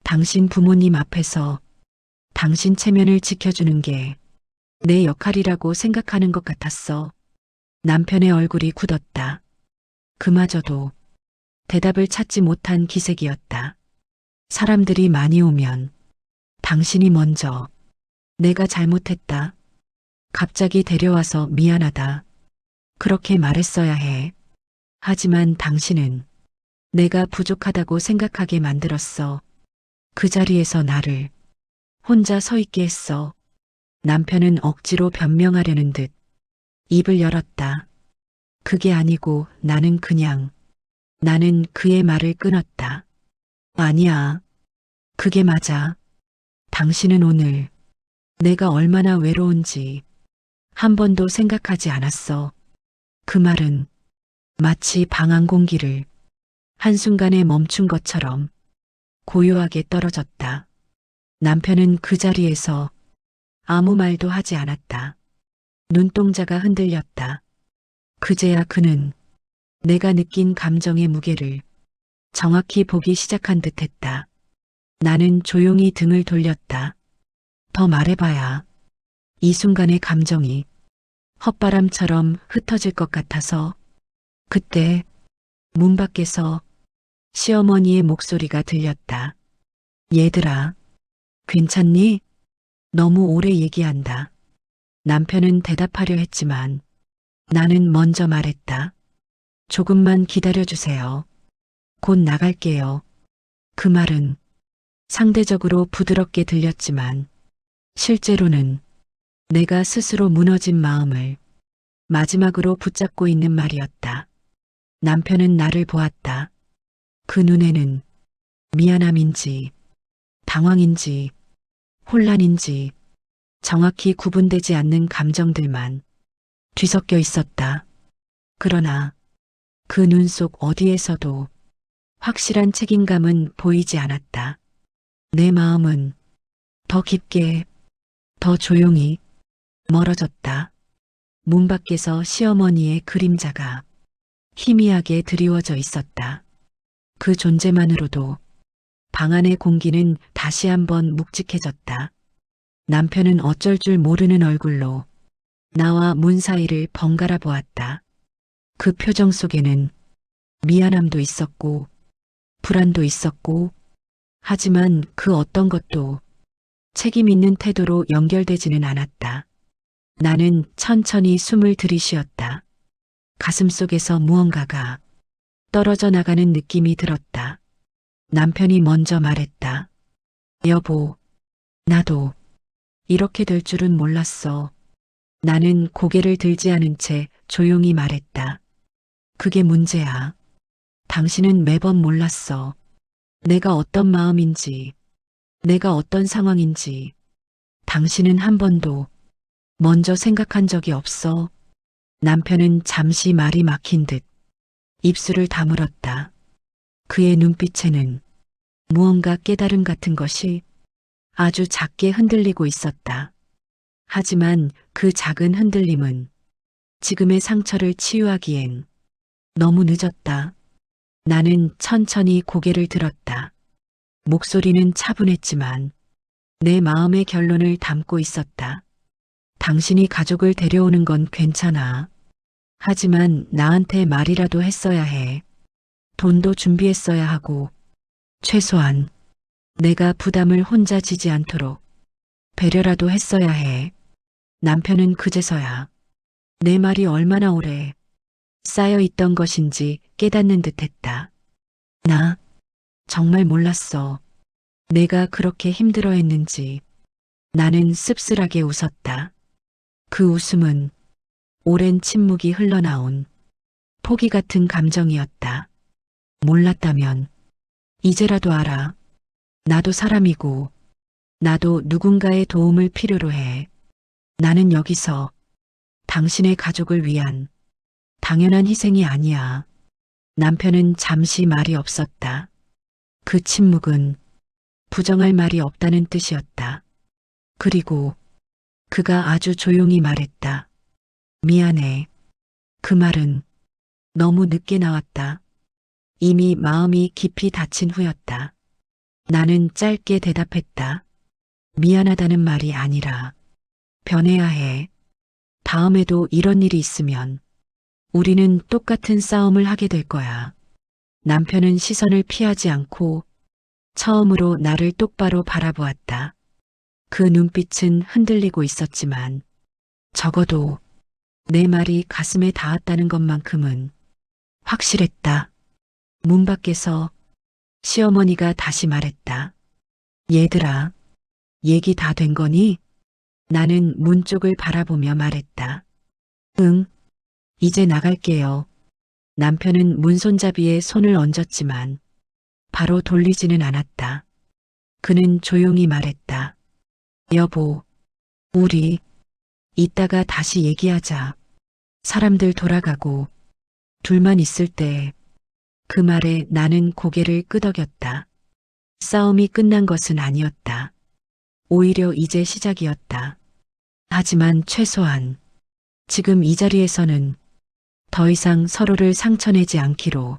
당신 부모님 앞에서 당신 체면을 지켜주는 게 내 역할이라고 생각하는 것 같았어. 남편의 얼굴이 굳었다. 그마저도 대답을 찾지 못한 기색이었다. 사람들이 많이 오면 당신이 먼저 내가 잘못했다. 갑자기 데려와서 미안하다. 그렇게 말했어야 해. 하지만 당신은 내가 부족하다고 생각하게 만들었어. 그 자리에서 나를 혼자 서 있게 했어. 남편은 억지로 변명하려는 듯 입을 열었다. 그게 아니고 나는 그의 말을 끊었다. 아니야. 그게 맞아. 당신은 오늘 내가 얼마나 외로운지 한 번도 생각하지 않았어. 그 말은 마치 방한 공기를 한순간에 멈춘 것처럼 고요하게 떨어졌다. 남편은 그 자리에서 아무 말도 하지 않았다. 눈동자가 흔들렸다. 그제야 그는 내가 느낀 감정의 무게를 정확히 보기 시작한 듯 했다. 나는 조용히 등을 돌렸다. 더 말해봐야 이 순간의 감정이 헛바람처럼 흩어질 것 같아서. 그때 문 밖에서 시어머니의 목소리가 들렸다. 얘들아, 괜찮니? 너무 오래 얘기한다. 남편은 대답하려 했지만 나는 먼저 말했다. 조금만 기다려주세요. 곧 나갈게요. 그 말은 상대적으로 부드럽게 들렸지만 실제로는 내가 스스로 무너진 마음을 마지막으로 붙잡고 있는 말이었다. 남편은 나를 보았다. 그 눈에는 미안함인지 당황인지 혼란인지 정확히 구분되지 않는 감정들만 뒤섞여 있었다. 그러나 그 눈 속 어디에서도 확실한 책임감은 보이지 않았다. 내 마음은 더 깊게, 더 조용히 멀어졌다. 문 밖에서 시어머니의 그림자가 희미하게 드리워져 있었다. 그 존재만으로도 방 안의 공기는 다시 한번 묵직해졌다. 남편은 어쩔 줄 모르는 얼굴로 나와 문 사이를 번갈아 보았다. 그 표정 속에는 미안함도 있었고 불안도 있었고 하지만 그 어떤 것도 책임 있는 태도로 연결되지는 않았다. 나는 천천히 숨을 들이쉬었다. 가슴속에서 무언가가 떨어져 나가는 느낌이 들었다. 남편이 먼저 말했다. 여보, 나도 이렇게 될 줄은 몰랐어. 나는 고개를 들지 않은 채 조용히 말했다. 그게 문제야. 당신은 매번 몰랐어. 내가 어떤 마음인지, 내가 어떤 상황인지. 당신은 한 번도 먼저 생각한 적이 없어. 남편은 잠시 말이 막힌 듯 입술을 다물었다. 그의 눈빛에는 무언가 깨달음 같은 것이 아주 작게 흔들리고 있었다. 하지만 그 작은 흔들림은 지금의 상처를 치유하기엔 너무 늦었다. 나는 천천히 고개를 들었다. 목소리는 차분했지만 내 마음의 결론을 담고 있었다. 당신이 가족을 데려오는 건 괜찮아. 하지만 나한테 말이라도 했어야 해. 돈도 준비했어야 하고, 최소한 내가 부담을 혼자 지지 않도록 배려라도 했어야 해. 남편은 그제서야 내 말이 얼마나 오래 쌓여 있던 것인지 깨닫는 듯 했다. 나 정말 몰랐어. 내가 그렇게 힘들어 했는지. 나는 씁쓸하게 웃었다. 그 웃음은 오랜 침묵이 흘러나온 포기 같은 감정이었다. 몰랐다면 이제라도 알아. 나도 사람이고 나도 누군가의 도움을 필요로 해. 나는 여기서 당신의 가족을 위한 당연한 희생이 아니야. 남편은 잠시 말이 없었다. 그 침묵은 부정할 말이 없다는 뜻이었다. 그리고 그가 아주 조용히 말했다. 미안해. 그 말은 너무 늦게 나왔다. 이미 마음이 깊이 다친 후였다. 나는 짧게 대답했다. 미안하다는 말이 아니라 변해야 해. 다음에도 이런 일이 있으면 우리는 똑같은 싸움을 하게 될 거야. 남편은 시선을 피하지 않고 처음으로 나를 똑바로 바라보았다. 그 눈빛은 흔들리고 있었지만 적어도 내 말이 가슴에 닿았다는 것만큼은 확실했다. 문 밖에서 시어머니가 다시 말했다. 얘들아, 얘기 다 된 거니? 나는 문 쪽을 바라보며 말했다. 응, 이제 나갈게요. 남편은 문손잡이에 손을 얹었지만 바로 돌리지는 않았다. 그는 조용히 말했다. 여보, 우리 이따가 다시 얘기하자. 사람들 돌아가고 둘만 있을 때 그 말에 나는 고개를 끄덕였다. 싸움이 끝난 것은 아니었다. 오히려 이제 시작이었다. 하지만 최소한 지금 이 자리에서는 더 이상 서로를 상처내지 않기로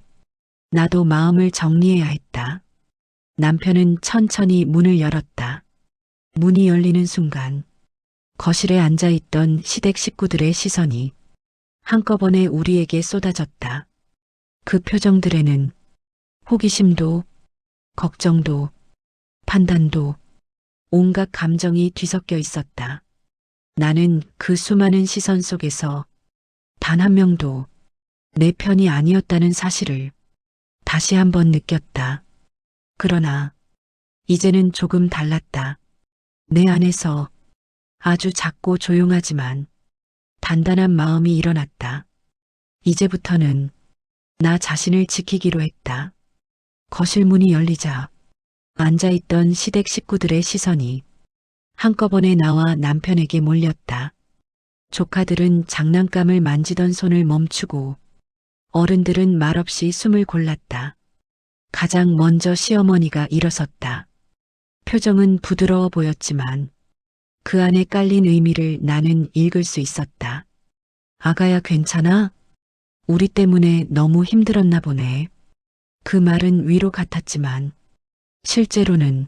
나도 마음을 정리해야 했다. 남편은 천천히 문을 열었다. 문이 열리는 순간 거실에 앉아있던 시댁 식구들의 시선이 한꺼번에 우리에게 쏟아졌다. 그 표정들에는 호기심도, 걱정도, 판단도, 온갖 감정이 뒤섞여 있었다. 나는 그 수많은 시선 속에서 단 한 명도 내 편이 아니었다는 사실을 다시 한번 느꼈다. 그러나 이제는 조금 달랐다. 내 안에서 아주 작고 조용하지만 단단한 마음이 일어났다. 이제부터는 나 자신을 지키기로 했다. 거실 문이 열리자 앉아있던 시댁 식구들의 시선이 한꺼번에 나와 남편에게 몰렸다. 조카들은 장난감을 만지던 손을 멈추고 어른들은 말없이 숨을 골랐다. 가장 먼저 시어머니가 일어섰다. 표정은 부드러워 보였지만 그 안에 깔린 의미를 나는 읽을 수 있었다. 아가야 괜찮아? 우리 때문에 너무 힘들었나 보네. 그 말은 위로 같았지만 실제로는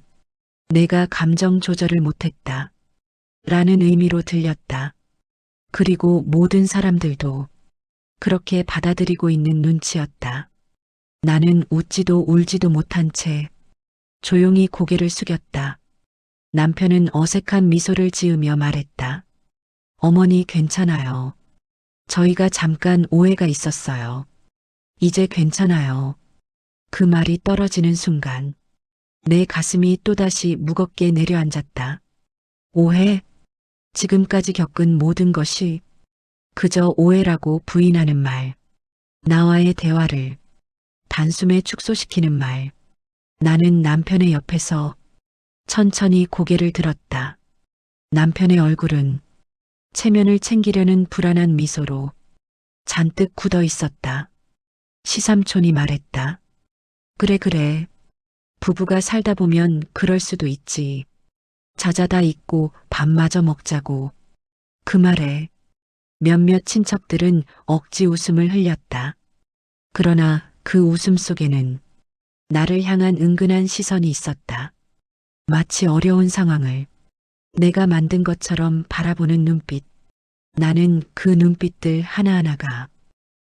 내가 감정 조절을 못했다. 라는 의미로 들렸다. 그리고 모든 사람들도 그렇게 받아들이고 있는 눈치였다. 나는 웃지도 울지도 못한 채 조용히 고개를 숙였다. 남편은 어색한 미소를 지으며 말했다. 어머니 괜찮아요. 저희가 잠깐 오해가 있었어요. 이제 괜찮아요. 그 말이 떨어지는 순간 내 가슴이 또다시 무겁게 내려앉았다. 오해? 지금까지 겪은 모든 것이 그저 오해라고 부인하는 말. 나와의 대화를 단숨에 축소시키는 말. 나는 남편의 옆에서 천천히 고개를 들었다. 남편의 얼굴은 체면을 챙기려는 불안한 미소로 잔뜩 굳어 있었다. 시삼촌이 말했다. 그래. 부부가 살다 보면 그럴 수도 있지. 자자다 잊고 밥마저 먹자고. 그 말에 몇몇 친척들은 억지 웃음을 흘렸다. 그러나 그 웃음 속에는 나를 향한 은근한 시선이 있었다. 마치 어려운 상황을 내가 만든 것처럼 바라보는 눈빛. 나는 그 눈빛들 하나하나가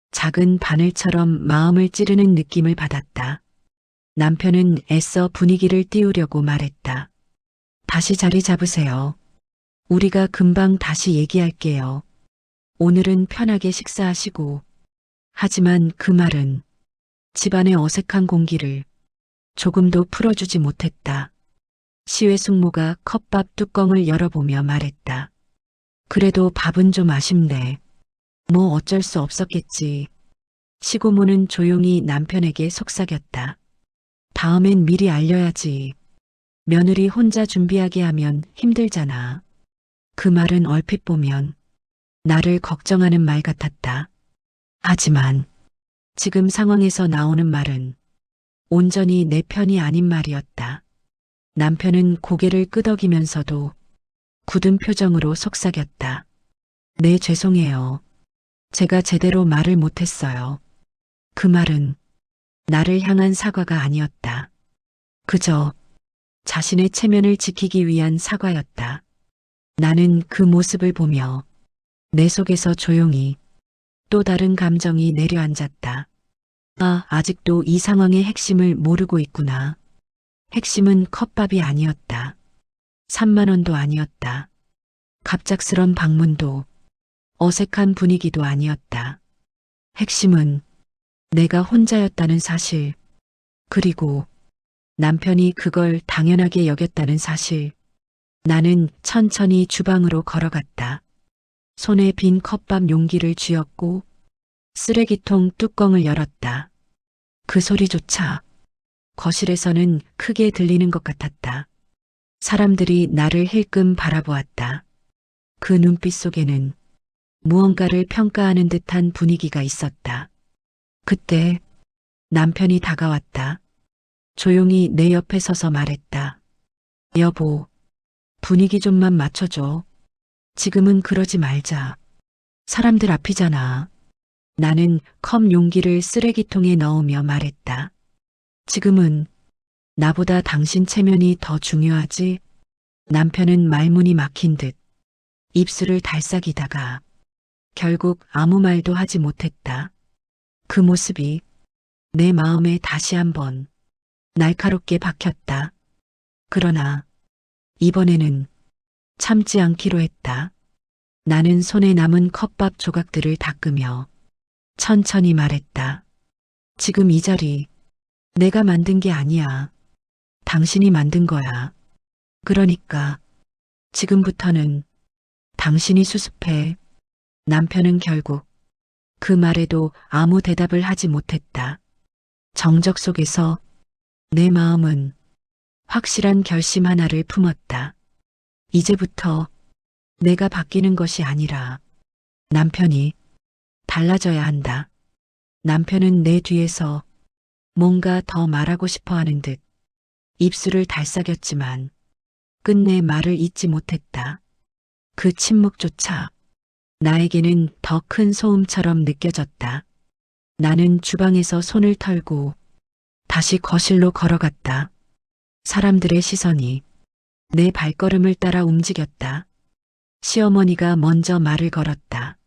작은 바늘처럼 마음을 찌르는 느낌을 받았다. 남편은 애써 분위기를 띄우려고 말했다. 다시 자리 잡으세요. 우리가 금방 다시 얘기할게요. 오늘은 편하게 식사하시고. 하지만 그 말은 집안의 어색한 공기를 조금도 풀어주지 못했다. 시외숙모가 컵밥 뚜껑을 열어보며 말했다. 그래도 밥은 좀 아쉽네. 뭐 어쩔 수 없었겠지. 시고모는 조용히 남편에게 속삭였다. 다음엔 미리 알려야지. 며느리 혼자 준비하게 하면 힘들잖아. 그 말은 얼핏 보면 나를 걱정하는 말 같았다. 하지만 지금 상황에서 나오는 말은 온전히 내 편이 아닌 말이었다. 남편은 고개를 끄덕이면서도 굳은 표정으로 속삭였다. 네, 죄송해요. 제가 제대로 말을 못했어요. 그 말은 나를 향한 사과가 아니었다. 그저 자신의 체면을 지키기 위한 사과였다. 나는 그 모습을 보며 내 속에서 조용히 또 다른 감정이 내려앉았다. 아, 아직도 이 상황의 핵심을 모르고 있구나. 핵심은 컵밥이 아니었다. 3만 원도 아니었다. 갑작스런 방문도 어색한 분위기도 아니었다. 핵심은 내가 혼자였다는 사실, 그리고 남편이 그걸 당연하게 여겼다는 사실. 나는 천천히 주방으로 걸어갔다. 손에 빈 컵밥 용기를 쥐었고 쓰레기통 뚜껑을 열었다. 그 소리조차 거실에서는 크게 들리는 것 같았다. 사람들이 나를 힐끔 바라보았다. 그 눈빛 속에는 무언가를 평가하는 듯한 분위기가 있었다. 그때 남편이 다가왔다. 조용히 내 옆에 서서 말했다. 여보, 분위기 좀만 맞춰줘. 지금은 그러지 말자. 사람들 앞이잖아. 나는 컵 용기를 쓰레기통에 넣으며 말했다. 지금은 나보다 당신 체면이 더 중요하지? 남편은 말문이 막힌 듯 입술을 달싹이다가 결국 아무 말도 하지 못했다. 그 모습이 내 마음에 다시 한번 날카롭게 박혔다. 그러나 이번에는 참지 않기로 했다. 나는 손에 남은 컵밥 조각들을 닦으며 천천히 말했다. 지금 이 자리 내가 만든 게 아니야. 당신이 만든 거야. 그러니까 지금부터는 당신이 수습해. 남편은 결국 그 말에도 아무 대답을 하지 못했다. 정적 속에서 내 마음은 확실한 결심 하나를 품었다. 이제부터 내가 바뀌는 것이 아니라 남편이 달라져야 한다. 남편은 내 뒤에서 뭔가 더 말하고 싶어 하는 듯 입술을 달싹였지만 끝내 말을 잇지 못했다. 그 침묵조차 나에게는 더 큰 소음처럼 느껴졌다. 나는 주방에서 손을 털고 다시 거실로 걸어갔다. 사람들의 시선이 내 발걸음을 따라 움직였다. 시어머니가 먼저 말을 걸었다.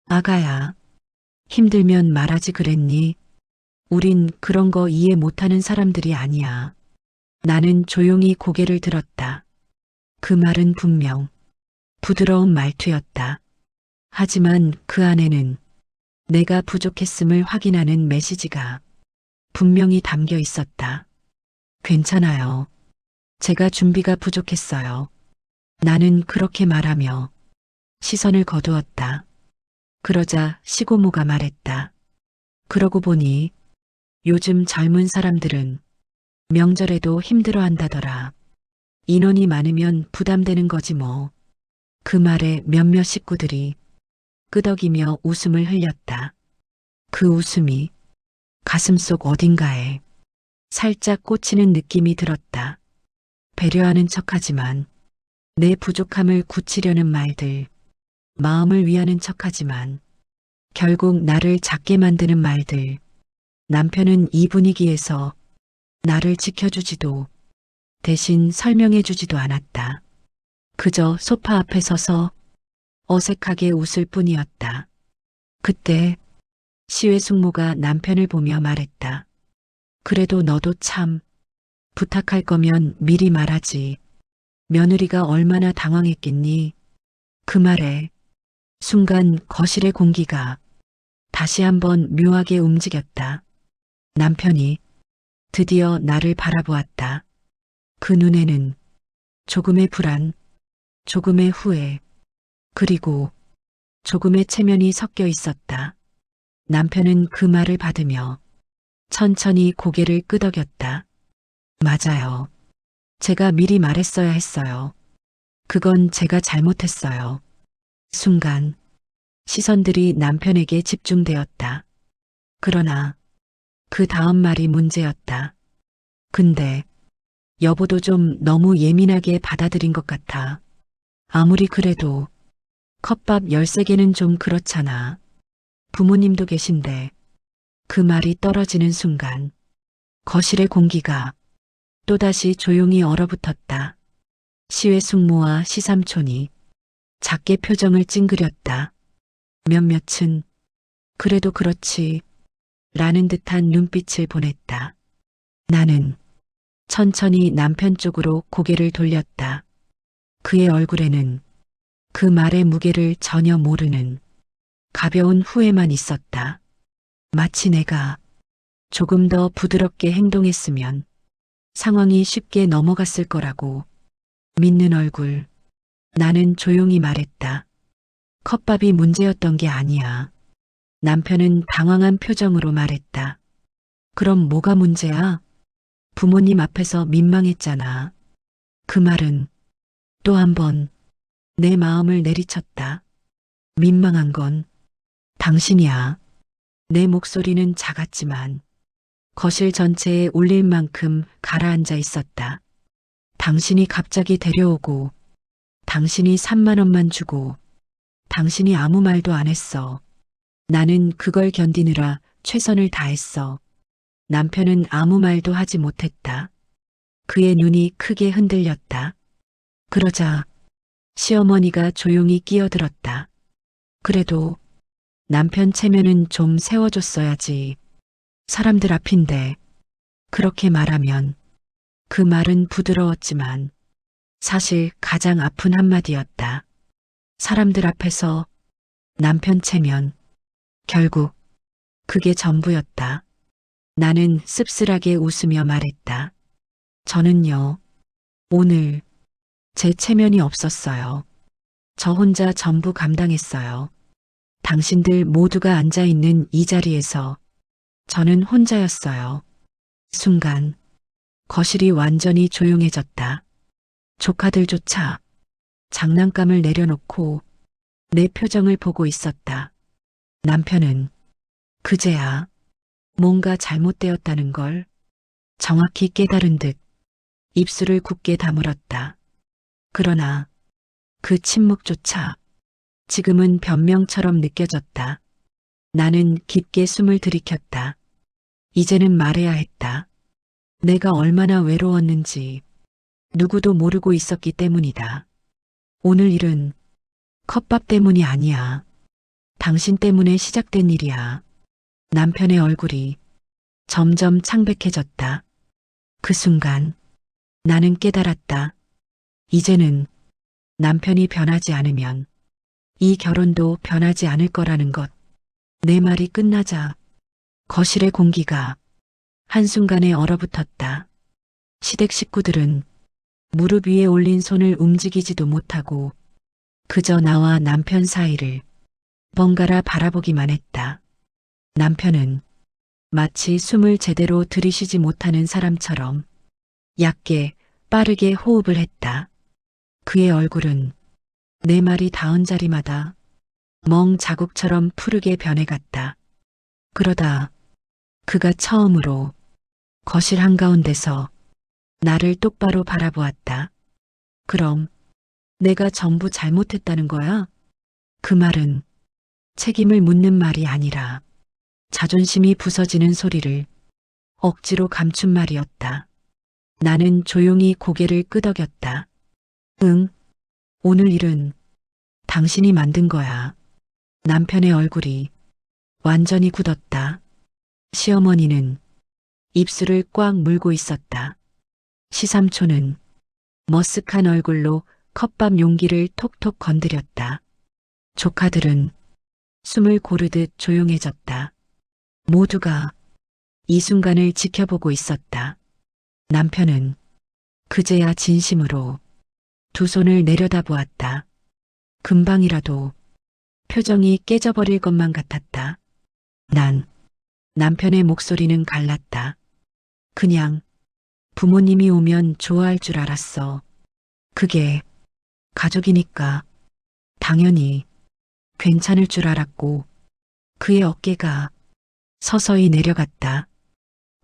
아가야, 힘들면 말하지 그랬니? 우린 그런 거 이해 못하는 사람들이 아니야. 나는 조용히 고개를 들었다. 그 말은 분명 부드러운 말투였다. 하지만 그 안에는 내가 부족했음을 확인하는 메시지가 분명히 담겨 있었다. 괜찮아요. 제가 준비가 부족했어요. 나는 그렇게 말하며 시선을 거두었다. 그러자 시고모가 말했다. 그러고 보니 요즘 젊은 사람들은 명절에도 힘들어 한다더라. 인원이 많으면 부담되는 거지 뭐. 그 말에 몇몇 식구들이 끄덕이며 웃음을 흘렸다. 그 웃음이 가슴속 어딘가에 살짝 꽂히는 느낌이 들었다. 배려하는 척하지만 내 부족함을 굳히려는 말들, 마음을 위하는 척하지만 결국 나를 작게 만드는 말들. 남편은 이 분위기에서 나를 지켜주지도 대신 설명해주지도 않았다. 그저 소파 앞에 서서 어색하게 웃을 뿐이었다. 그때 시외 숙모가 남편을 보며 말했다. 그래도 너도 참 부탁할 거면 미리 말하지. 며느리가 얼마나 당황했겠니? 그 말에 순간 거실의 공기가 다시 한번 묘하게 움직였다. 남편이 드디어 나를 바라보았다. 그 눈에는 조금의 불안, 조금의 후회, 그리고 조금의 체면이 섞여 있었다. 남편은 그 말을 받으며 천천히 고개를 끄덕였다. 맞아요. 제가 미리 말했어야 했어요. 그건 제가 잘못했어요. 순간 시선들이 남편에게 집중되었다. 그러나 그 다음 말이 문제였다. 근데 여보도 좀 너무 예민하게 받아들인 것 같아. 아무리 그래도 컵밥 13개는 좀 그렇잖아. 부모님도 계신데. 그 말이 떨어지는 순간 거실의 공기가 또다시 조용히 얼어붙었다. 시외 숙모와 시삼촌이 작게 표정을 찡그렸다. 몇몇은 그래도 그렇지 라는 듯한 눈빛을 보냈다. 나는 천천히 남편 쪽으로 고개를 돌렸다. 그의 얼굴에는 그 말의 무게를 전혀 모르는 가벼운 후회만 있었다. 마치 내가 조금 더 부드럽게 행동했으면 상황이 쉽게 넘어갔을 거라고 믿는 얼굴. 나는 조용히 말했다. 컵밥이 문제였던 게 아니야. 남편은 당황한 표정으로 말했다. 그럼 뭐가 문제야? 부모님 앞에서 민망했잖아. 그 말은 또 한 번 내 마음을 내리쳤다. 민망한 건 당신이야. 내 목소리는 작았지만 거실 전체에 울릴 만큼 가라앉아 있었다. 당신이 갑자기 데려오고, 당신이 3만 원만 주고, 당신이 아무 말도 안 했어. 나는 그걸 견디느라 최선을 다했어. 남편은 아무 말도 하지 못했다. 그의 눈이 크게 흔들렸다. 그러자 시어머니가 조용히 끼어들었다. 그래도 남편 체면은 좀 세워줬어야지. 사람들 앞인데 그렇게 말하면 그 말은 부드러웠지만 사실 가장 아픈 한마디였다. 사람들 앞에서 남편 체면. 결국 그게 전부였다. 나는 씁쓸하게 웃으며 말했다. 저는요, 오늘 제 체면이 없었어요. 저 혼자 전부 감당했어요. 당신들 모두가 앉아있는 이 자리에서 저는 혼자였어요. 순간 거실이 완전히 조용해졌다. 조카들조차 장난감을 내려놓고 내 표정을 보고 있었다. 남편은 그제야 뭔가 잘못되었다는 걸 정확히 깨달은 듯 입술을 굳게 다물었다. 그러나 그 침묵조차 지금은 변명처럼 느껴졌다. 나는 깊게 숨을 들이켰다. 이제는 말해야 했다. 내가 얼마나 외로웠는지 누구도 모르고 있었기 때문이다. 오늘 일은 컵밥 때문이 아니야. 당신 때문에 시작된 일이야. 남편의 얼굴이 점점 창백해졌다. 그 순간 나는 깨달았다. 이제는 남편이 변하지 않으면 이 결혼도 변하지 않을 거라는 것. 내 말이 끝나자 거실의 공기가 한순간에 얼어붙었다. 시댁 식구들은 무릎 위에 올린 손을 움직이지도 못하고 그저 나와 남편 사이를 번갈아 바라보기만 했다. 남편은 마치 숨을 제대로 들이쉬지 못하는 사람처럼 얕게 빠르게 호흡을 했다. 그의 얼굴은 내 말이 닿은 자리마다 멍 자국처럼 푸르게 변해갔다. 그러다 그가 처음으로 거실 한가운데서 나를 똑바로 바라보았다. 그럼 내가 전부 잘못했다는 거야? 그 말은 책임을 묻는 말이 아니라 자존심이 부서지는 소리를 억지로 감춘 말이었다. 나는 조용히 고개를 끄덕였다. 응, 오늘 일은 당신이 만든 거야. 남편의 얼굴이 완전히 굳었다. 시어머니는 입술을 꽉 물고 있었다. 시삼촌은 머쓱한 얼굴로 컵밥 용기를 톡톡 건드렸다. 조카들은 숨을 고르듯 조용해졌다. 모두가 이 순간을 지켜보고 있었다. 남편은 그제야 진심으로 두 손을 내려다보았다. 금방이라도 표정이 깨져버릴 것만 같았다. 난 남편의 목소리는 갈랐다. 그냥 부모님이 오면 좋아할 줄 알았어. 그게 가족이니까 당연히 괜찮을 줄 알았고 그의 어깨가 서서히 내려갔다.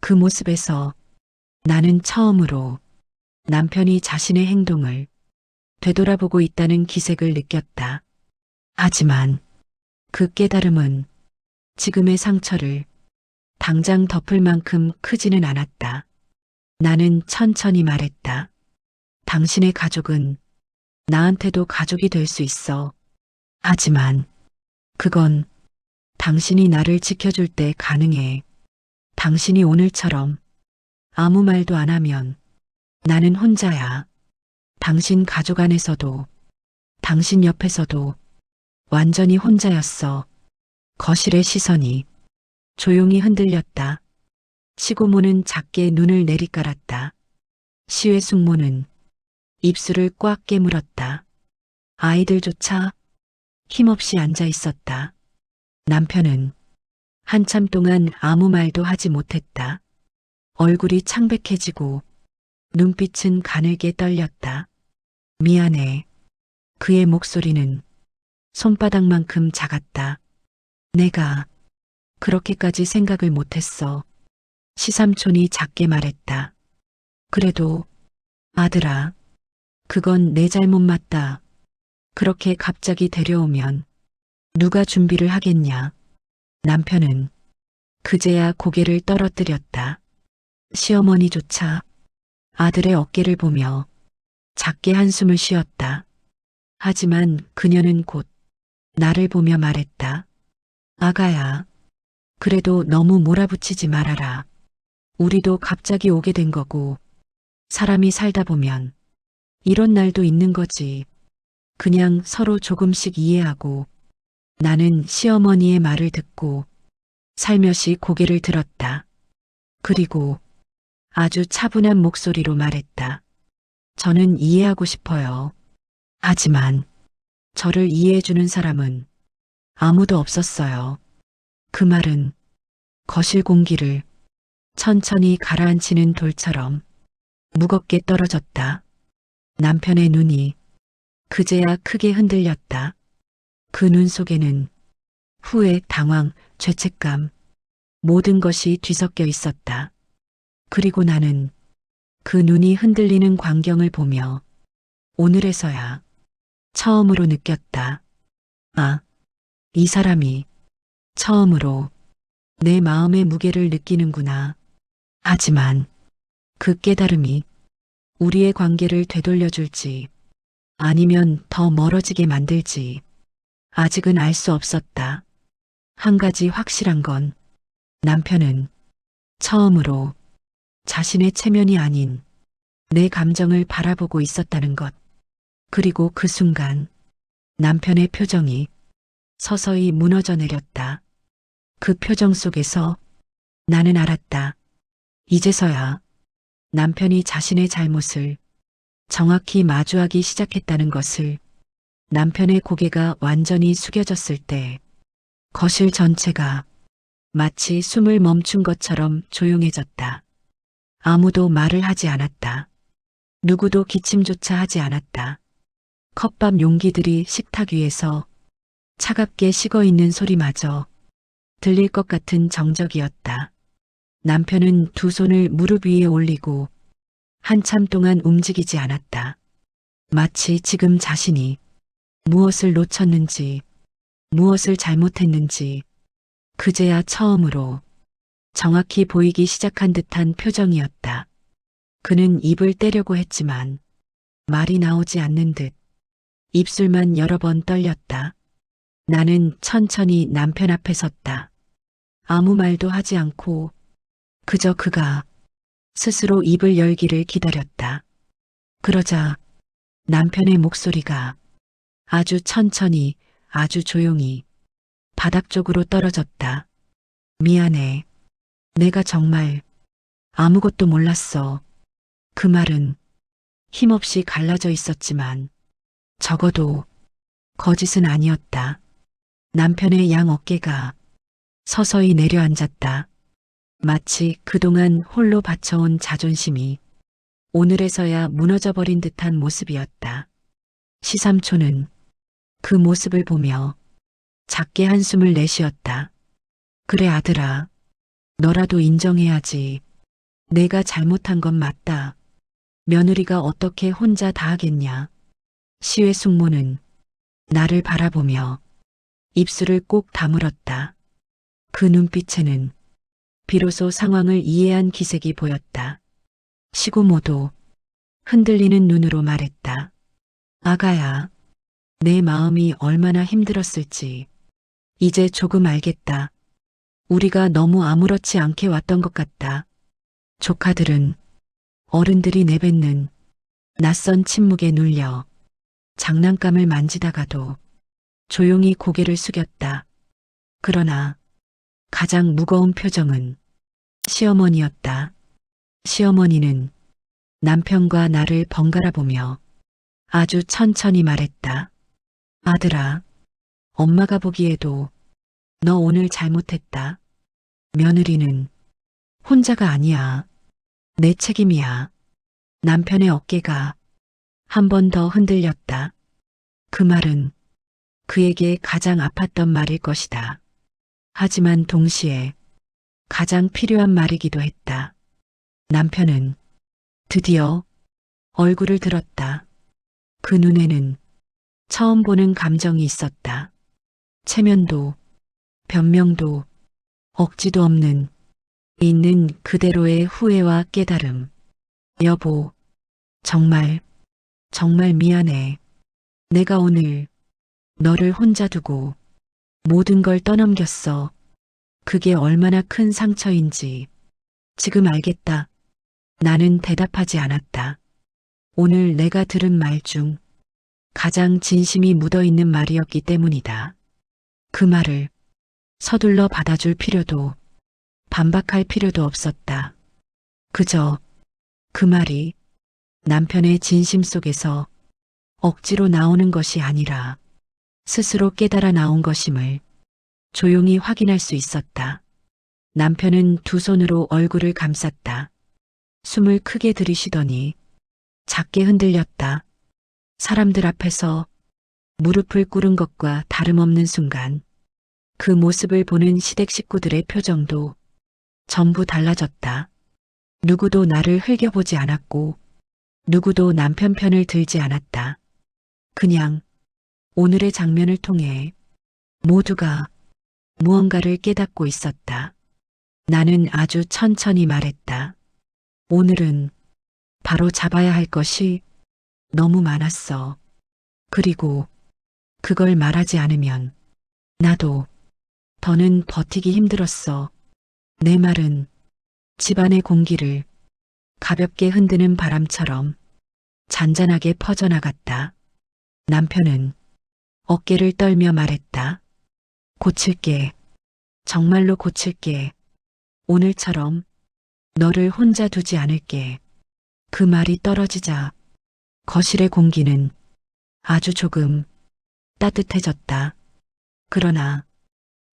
그 모습에서 나는 처음으로 남편이 자신의 행동을 되돌아보고 있다는 기색을 느꼈다. 하지만 그 깨달음은 지금의 상처를 당장 덮을 만큼 크지는 않았다. 나는 천천히 말했다. 당신의 가족은 나한테도 가족이 될 수 있어. 하지만 그건 당신이 나를 지켜줄 때 가능해. 당신이 오늘처럼 아무 말도 안 하면 나는 혼자야. 당신 가족 안에서도 당신 옆에서도 완전히 혼자였어. 거실의 시선이 조용히 흔들렸다. 시고모는 작게 눈을 내리깔았다. 시외 숙모는 입술을 꽉 깨물었다. 아이들조차 힘없이 앉아 있었다. 남편은 한참 동안 아무 말도 하지 못했다. 얼굴이 창백해지고 눈빛은 가늘게 떨렸다. 미안해. 그의 목소리는 손바닥만큼 작았다. 내가 그렇게까지 생각을 못했어. 시삼촌이 작게 말했다. 그래도 아들아, 그건 내 잘못 맞다. 그렇게 갑자기 데려오면 누가 준비를 하겠냐. 남편은 그제야 고개를 떨어뜨렸다. 시어머니조차 아들의 어깨를 보며 작게 한숨을 쉬었다. 하지만 그녀는 곧 나를 보며 말했다. 아가야, 그래도 너무 몰아붙이지 말아라. 우리도 갑자기 오게 된 거고, 사람이 살다 보면 이런 날도 있는 거지. 그냥 서로 조금씩 이해하고. 나는 시어머니의 말을 듣고 살며시 고개를 들었다. 그리고 아주 차분한 목소리로 말했다. 저는 이해하고 싶어요. 하지만 저를 이해해주는 사람은 아무도 없었어요. 그 말은 거실 공기를 천천히 가라앉히는 돌처럼 무겁게 떨어졌다. 남편의 눈이 그제야 크게 흔들렸다. 그 눈 속에는 후회, 당황, 죄책감, 모든 것이 뒤섞여 있었다. 그리고 나는 그 눈이 흔들리는 광경을 보며 오늘에서야 처음으로 느꼈다. 아, 이 사람이 처음으로 내 마음의 무게를 느끼는구나. 하지만 그 깨달음이 우리의 관계를 되돌려줄지 아니면 더 멀어지게 만들지 아직은 알 수 없었다. 한 가지 확실한 건 남편은 처음으로 자신의 체면이 아닌 내 감정을 바라보고 있었다는 것. 그리고 그 순간 남편의 표정이 서서히 무너져 내렸다. 그 표정 속에서 나는 알았다. 이제서야 남편이 자신의 잘못을 정확히 마주하기 시작했다는 것을, 남편의 고개가 완전히 숙여졌을 때 거실 전체가 마치 숨을 멈춘 것처럼 조용해졌다. 아무도 말을 하지 않았다. 누구도 기침조차 하지 않았다. 컵밥 용기들이 식탁 위에서 차갑게 식어 있는 소리마저 들릴 것 같은 정적이었다. 남편은 두 손을 무릎 위에 올리고 한참 동안 움직이지 않았다. 마치 지금 자신이 무엇을 놓쳤는지, 무엇을 잘못했는지, 그제야 처음으로 정확히 보이기 시작한 듯한 표정이었다. 그는 입을 떼려고 했지만 말이 나오지 않는 듯 입술만 여러 번 떨렸다. 나는 천천히 남편 앞에 섰다. 아무 말도 하지 않고 그저 그가 스스로 입을 열기를 기다렸다. 그러자 남편의 목소리가 아주 천천히, 아주 조용히 바닥 쪽으로 떨어졌다. 미안해. 내가 정말 아무것도 몰랐어. 그 말은 힘없이 갈라져 있었지만 적어도 거짓은 아니었다. 남편의 양 어깨가 서서히 내려앉았다. 마치 그동안 홀로 바쳐온 자존심이 오늘에서야 무너져버린 듯한 모습이었다. 시삼촌은 그 모습을 보며 작게 한숨을 내쉬었다. 그래 아들아, 너라도 인정해야지. 내가 잘못한 건 맞다. 며느리가 어떻게 혼자 다 하겠냐. 시외 숙모는 나를 바라보며 입술을 꼭 다물었다. 그 눈빛에는 비로소 상황을 이해한 기색이 보였다. 시고모도 흔들리는 눈으로 말했다. 아가야, 내 마음이 얼마나 힘들었을지 이제 조금 알겠다. 우리가 너무 아무렇지 않게 왔던 것 같다. 조카들은 어른들이 내뱉는 낯선 침묵에 눌려 장난감을 만지다가도 조용히 고개를 숙였다. 그러나 가장 무거운 표정은 시어머니였다. 시어머니는 남편과 나를 번갈아 보며 아주 천천히 말했다. 아들아, 엄마가 보기에도 너 오늘 잘못했다. 며느리는 혼자가 아니야. 내 책임이야. 남편의 어깨가 한 번 더 흔들렸다. 그 말은 그에게 가장 아팠던 말일 것이다. 하지만 동시에 가장 필요한 말이기도 했다. 남편은 드디어 얼굴을 들었다. 그 눈에는 처음 보는 감정이 있었다. 체면도, 변명도, 억지도 없는 있는 그대로의 후회와 깨달음. 여보, 정말 미안해. 내가 오늘 너를 혼자 두고 모든 걸 떠넘겼어. 그게 얼마나 큰 상처인지 지금 알겠다. 나는 대답하지 않았다. 오늘 내가 들은 말 중 가장 진심이 묻어있는 말이었기 때문이다. 그 말을 서둘러 받아줄 필요도 반박할 필요도 없었다. 그저 그 말이 남편의 진심 속에서 억지로 나오는 것이 아니라 스스로 깨달아 나온 것임을 조용히 확인할 수 있었다. 남편은 두 손으로 얼굴을 감쌌다. 숨을 크게 들이쉬더니 작게 흔들렸다. 사람들 앞에서 무릎을 꿇은 것과 다름없는 순간 그 모습을 보는 시댁 식구들의 표정도 전부 달라졌다. 누구도 나를 흘겨보지 않았고 누구도 남편 편을 들지 않았다. 그냥 오늘의 장면을 통해 모두가 무언가를 깨닫고 있었다. 나는 아주 천천히 말했다. 오늘은 바로 잡아야 할 것이 너무 많았어. 그리고 그걸 말하지 않으면 나도 더는 버티기 힘들었어. 내 말은 집안의 공기를 가볍게 흔드는 바람처럼 잔잔하게 퍼져나갔다. 남편은 어깨를 떨며 말했다. 고칠게. 정말로 고칠게. 오늘처럼 너를 혼자 두지 않을게. 그 말이 떨어지자 거실의 공기는 아주 조금 따뜻해졌다. 그러나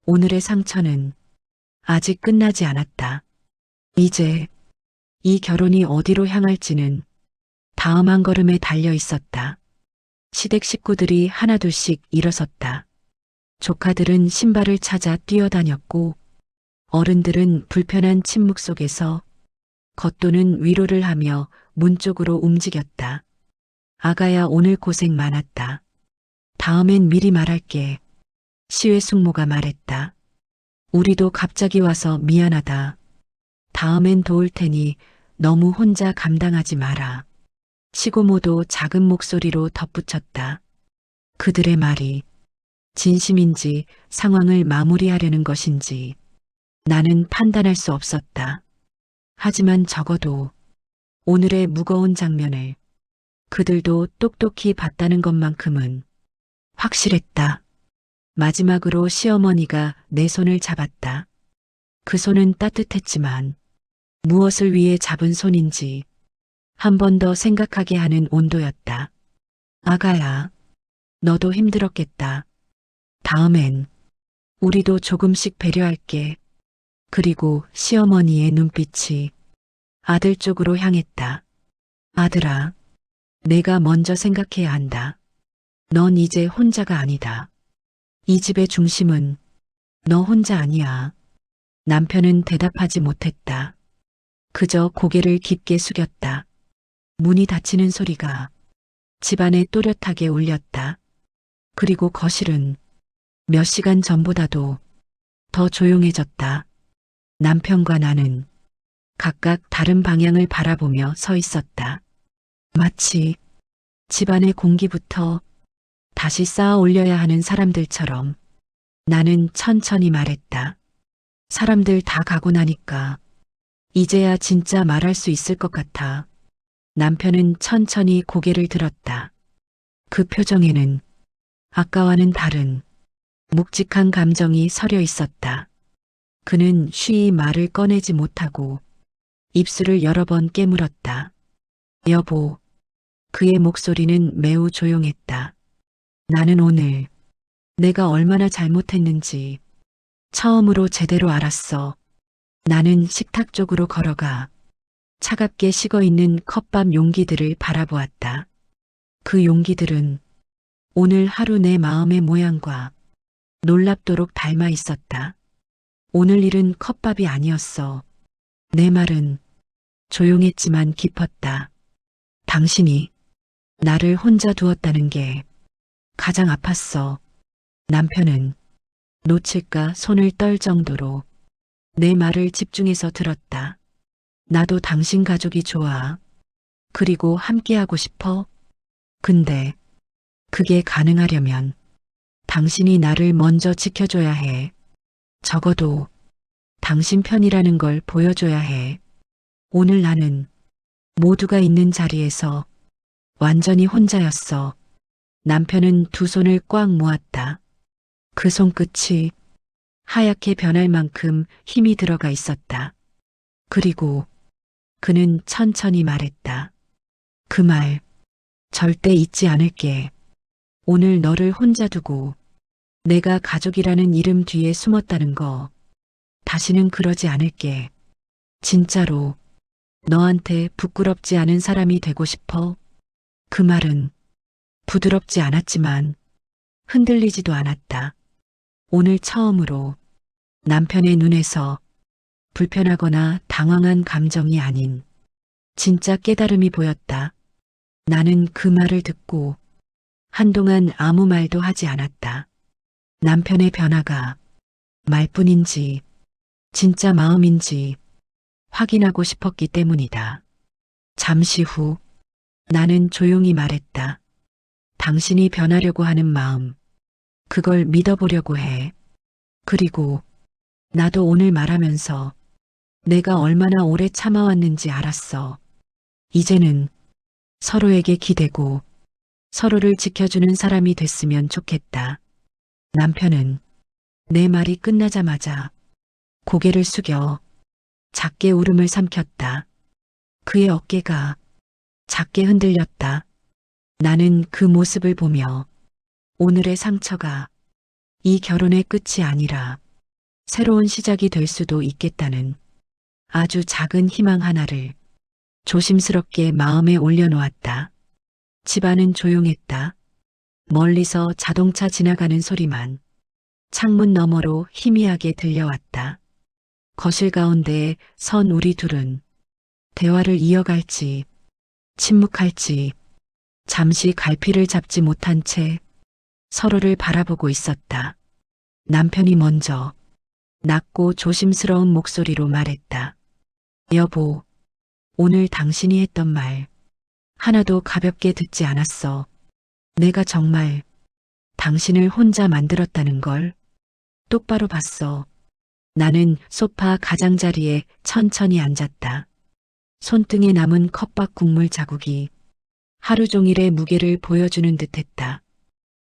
오늘의 상처는 아직 끝나지 않았다. 이제 이 결혼이 어디로 향할지는 다음 한 걸음에 달려 있었다. 시댁 식구들이 하나둘씩 일어섰다. 조카들은 신발을 찾아 뛰어다녔고 어른들은 불편한 침묵 속에서 겉도는 위로를 하며 문 쪽으로 움직였다. 아가야, 오늘 고생 많았다. 다음엔 미리 말할게. 시외 숙모가 말했다. 우리도 갑자기 와서 미안하다. 다음엔 도울 테니 너무 혼자 감당하지 마라. 시고모도 작은 목소리로 덧붙였다. 그들의 말이 진심인지 상황을 마무리하려는 것인지 나는 판단할 수 없었다. 하지만 적어도 오늘의 무거운 장면을 그들도 똑똑히 봤다는 것만큼은 확실했다. 마지막으로 시어머니가 내 손을 잡았다. 그 손은 따뜻했지만 무엇을 위해 잡은 손인지 한 번 더 생각하게 하는 온도였다. 아가야, 너도 힘들었겠다. 다음엔 우리도 조금씩 배려할게. 그리고 시어머니의 눈빛이 아들 쪽으로 향했다. 아들아, 내가 먼저 생각해야 한다. 넌 이제 혼자가 아니다. 이 집의 중심은 너 혼자 아니야. 남편은 대답하지 못했다. 그저 고개를 깊게 숙였다. 문이 닫히는 소리가 집안에 또렷하게 울렸다. 그리고 거실은 몇 시간 전보다도 더 조용해졌다. 남편과 나는 각각 다른 방향을 바라보며 서 있었다. 마치 집안의 공기부터 다시 쌓아 올려야 하는 사람들처럼 나는 천천히 말했다. 사람들 다 가고 나니까 이제야 진짜 말할 수 있을 것 같아. 남편은 천천히 고개를 들었다. 그 표정에는 아까와는 다른 묵직한 감정이 서려 있었다. 그는 쉬이 말을 꺼내지 못하고 입술을 여러 번 깨물었다. 여보, 그의 목소리는 매우 조용했다. 나는 오늘 내가 얼마나 잘못했는지 처음으로 제대로 알았어. 나는 식탁 쪽으로 걸어가 차갑게 식어 있는 컵밥 용기들을 바라보았다. 그 용기들은 오늘 하루 내 마음의 모양과 놀랍도록 닮아 있었다. 오늘 일은 컵밥이 아니었어. 내 말은 조용했지만 깊었다. 당신이 나를 혼자 두었다는 게 가장 아팠어. 남편은 놓칠까 손을 떨 정도로 내 말을 집중해서 들었다. 나도 당신 가족이 좋아. 그리고 함께하고 싶어. 근데 그게 가능하려면 당신이 나를 먼저 지켜줘야 해. 적어도 당신 편이라는 걸 보여줘야 해. 오늘 나는 모두가 있는 자리에서 완전히 혼자였어. 남편은 두 손을 꽉 모았다. 그 손끝이 하얗게 변할 만큼 힘이 들어가 있었다. 그리고 그는 천천히 말했다. 그 말 절대 잊지 않을게. 오늘 너를 혼자 두고 내가 가족이라는 이름 뒤에 숨었다는 거 다시는 그러지 않을게. 진짜로 너한테 부끄럽지 않은 사람이 되고 싶어. 그 말은 부드럽지 않았지만 흔들리지도 않았다. 오늘 처음으로 남편의 눈에서 불편하거나 당황한 감정이 아닌 진짜 깨달음이 보였다. 나는 그 말을 듣고 한동안 아무 말도 하지 않았다. 남편의 변화가 말뿐인지 진짜 마음인지 확인하고 싶었기 때문이다. 잠시 후 나는 조용히 말했다. 당신이 변하려고 하는 마음, 그걸 믿어보려고 해. 그리고 나도 오늘 말하면서 내가 얼마나 오래 참아왔는지 알았어. 이제는 서로에게 기대고 서로를 지켜주는 사람이 됐으면 좋겠다. 남편은 내 말이 끝나자마자 고개를 숙여 작게 울음을 삼켰다. 그의 어깨가 작게 흔들렸다. 나는 그 모습을 보며 오늘의 상처가 이 결혼의 끝이 아니라 새로운 시작이 될 수도 있겠다는 아주 작은 희망 하나를 조심스럽게 마음에 올려놓았다. 집안은 조용했다. 멀리서 자동차 지나가는 소리만 창문 너머로 희미하게 들려왔다. 거실 가운데에 선 우리 둘은 대화를 이어갈지 침묵할지 잠시 갈피를 잡지 못한 채 서로를 바라보고 있었다. 남편이 먼저 낮고 조심스러운 목소리로 말했다. 여보, 오늘 당신이 했던 말 하나도 가볍게 듣지 않았어. 내가 정말 당신을 혼자 만들었다는 걸 똑바로 봤어. 나는 소파 가장자리에 천천히 앉았다. 손등에 남은 컵밥 국물 자국이 하루 종일의 무게를 보여주는 듯했다.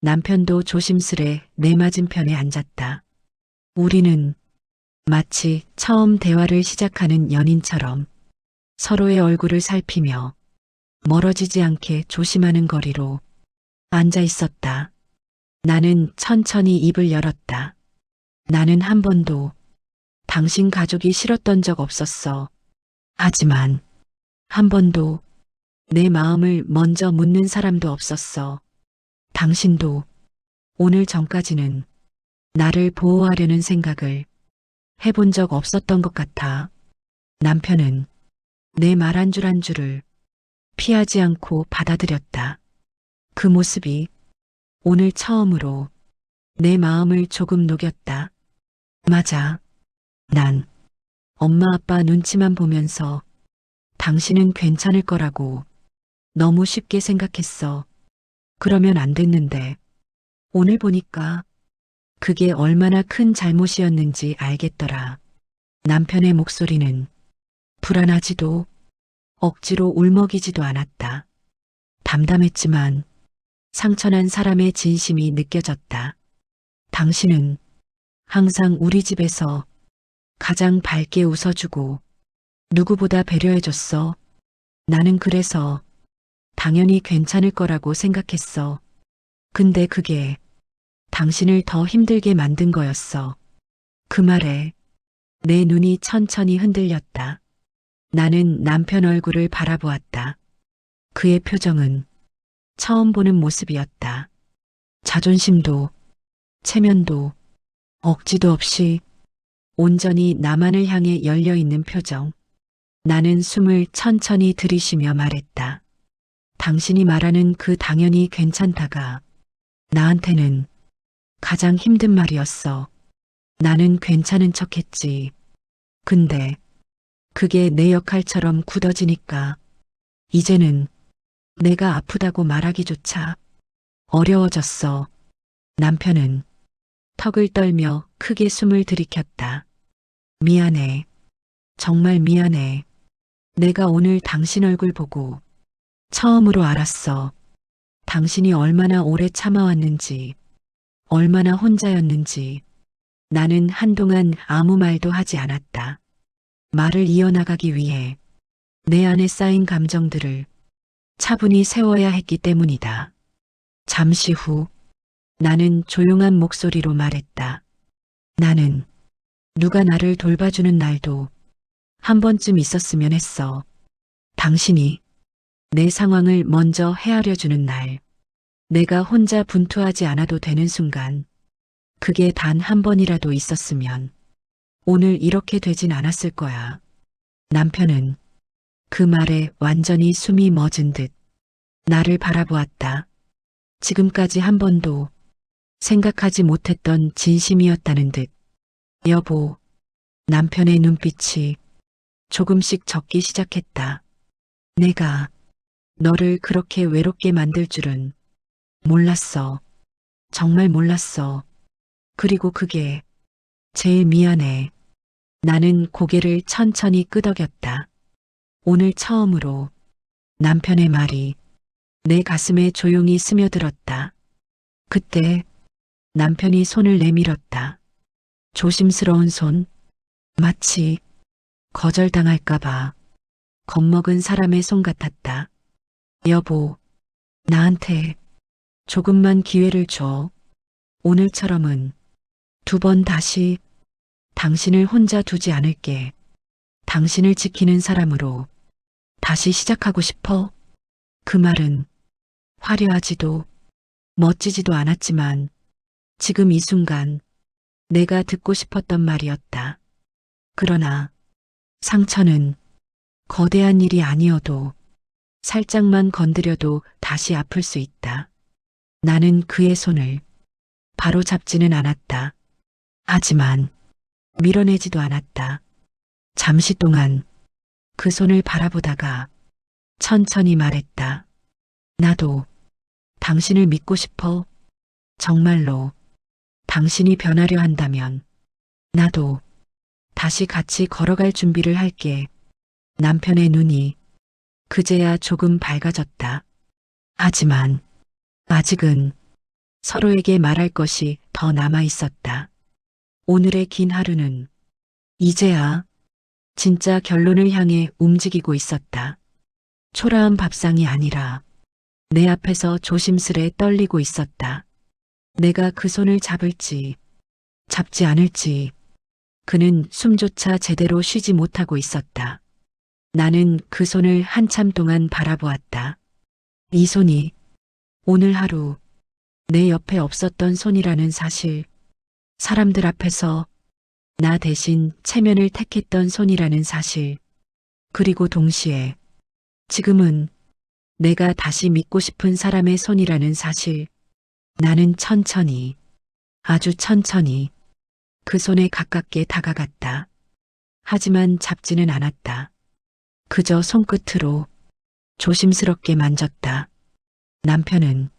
남편도 조심스레 내 맞은편에 앉았다. 우리는 마치 처음 대화를 시작하는 연인처럼 서로의 얼굴을 살피며 멀어지지 않게 조심하는 거리로 앉아 있었다. 나는 천천히 입을 열었다. 나는 한 번도 당신 가족이 싫었던 적 없었어. 하지만 한 번도 내 마음을 먼저 묻는 사람도 없었어. 당신도 오늘 전까지는 나를 보호하려는 생각을 해본 적 없었던 것 같아. 남편은 내 말 한 줄 한 줄을 피하지 않고 받아들였다. 그 모습이 오늘 처음으로 내 마음을 조금 녹였다. 맞아. 난 엄마 아빠 눈치만 보면서 당신은 괜찮을 거라고 너무 쉽게 생각했어. 그러면 안 됐는데 오늘 보니까 그게 얼마나 큰 잘못이었는지 알겠더라. 남편의 목소리는 불안하지도 억지로 울먹이지도 않았다. 담담했지만 상처난 사람의 진심이 느껴졌다. 당신은 항상 우리 집에서 가장 밝게 웃어주고 누구보다 배려해줬어. 나는 그래서 당연히 괜찮을 거라고 생각했어. 근데 그게 당신을 더 힘들게 만든 거였어. 그 말에 내 눈이 천천히 흔들렸다. 나는 남편 얼굴을 바라보았다. 그의 표정은 처음 보는 모습이었다. 자존심도 체면도 억지도 없이 온전히 나만을 향해 열려있는 표정. 나는 숨을 천천히 들이쉬며 말했다. 당신이 말하는 그 당연히 괜찮다가 나한테는 가장 힘든 말이었어. 나는 괜찮은 척했지. 근데 그게 내 역할처럼 굳어지니까 이제는 내가 아프다고 말하기조차 어려워졌어. 남편은 턱을 떨며 크게 숨을 들이켰다. 미안해. 정말 미안해. 내가 오늘 당신 얼굴 보고 처음으로 알았어. 당신이 얼마나 오래 참아왔는지, 얼마나 혼자였는지. 나는 한동안 아무 말도 하지 않았다. 말을 이어나가기 위해 내 안에 쌓인 감정들을 차분히 세워야 했기 때문이다. 잠시 후 나는 조용한 목소리로 말했다. 나는 누가 나를 돌봐주는 날도 한 번쯤 있었으면 했어. 당신이 내 상황을 먼저 헤아려주는 날, 내가 혼자 분투하지 않아도 되는 순간, 그게 단 한 번이라도 있었으면 오늘 이렇게 되진 않았을 거야. 남편은 그 말에 완전히 숨이 멎은 듯 나를 바라보았다. 지금까지 한 번도 생각하지 못했던 진심이었다는 듯. 여보, 남편의 눈빛이 조금씩 젖기 시작했다. 내가 너를 그렇게 외롭게 만들 줄은 몰랐어. 정말 몰랐어. 그리고 그게 제일 미안해. 나는 고개를 천천히 끄덕였다. 오늘 처음으로 남편의 말이 내 가슴에 조용히 스며들었다. 그때 남편이 손을 내밀었다. 조심스러운 손, 마치 거절당할까봐 겁먹은 사람의 손 같았다. 여보, 나한테 조금만 기회를 줘. 오늘처럼은 2번 다시 당신을 혼자 두지 않을게. 당신을 지키는 사람으로 다시 시작하고 싶어. 그 말은 화려하지도 멋지지도 않았지만 지금 이 순간 내가 듣고 싶었던 말이었다. 그러나 상처는 거대한 일이 아니어도 살짝만 건드려도 다시 아플 수 있다. 나는 그의 손을 바로 잡지는 않았다. 하지만 밀어내지도 않았다. 잠시 동안 그 손을 바라보다가 천천히 말했다. 나도 당신을 믿고 싶어. 정말로 당신이 변하려 한다면 나도 다시 같이 걸어갈 준비를 할게. 남편의 눈이 그제야 조금 밝아졌다. 하지만 아직은 서로에게 말할 것이 더 남아 있었다. 오늘의 긴 하루는 이제야 진짜 결론을 향해 움직이고 있었다. 초라한 밥상이 아니라 내 앞에서 조심스레 떨리고 있었다. 내가 그 손을 잡을지, 잡지 않을지, 그는 숨조차 제대로 쉬지 못하고 있었다. 나는 그 손을 한참 동안 바라보았다. 이 손이 오늘 하루 내 옆에 없었던 손이라는 사실, 사람들 앞에서 나 대신 체면을 택했던 손이라는 사실, 그리고 동시에 지금은 내가 다시 믿고 싶은 사람의 손이라는 사실. 나는 천천히, 아주 천천히 그 손에 가깝게 다가갔다. 하지만 잡지는 않았다. 그저 손끝으로 조심스럽게 만졌다. 남편은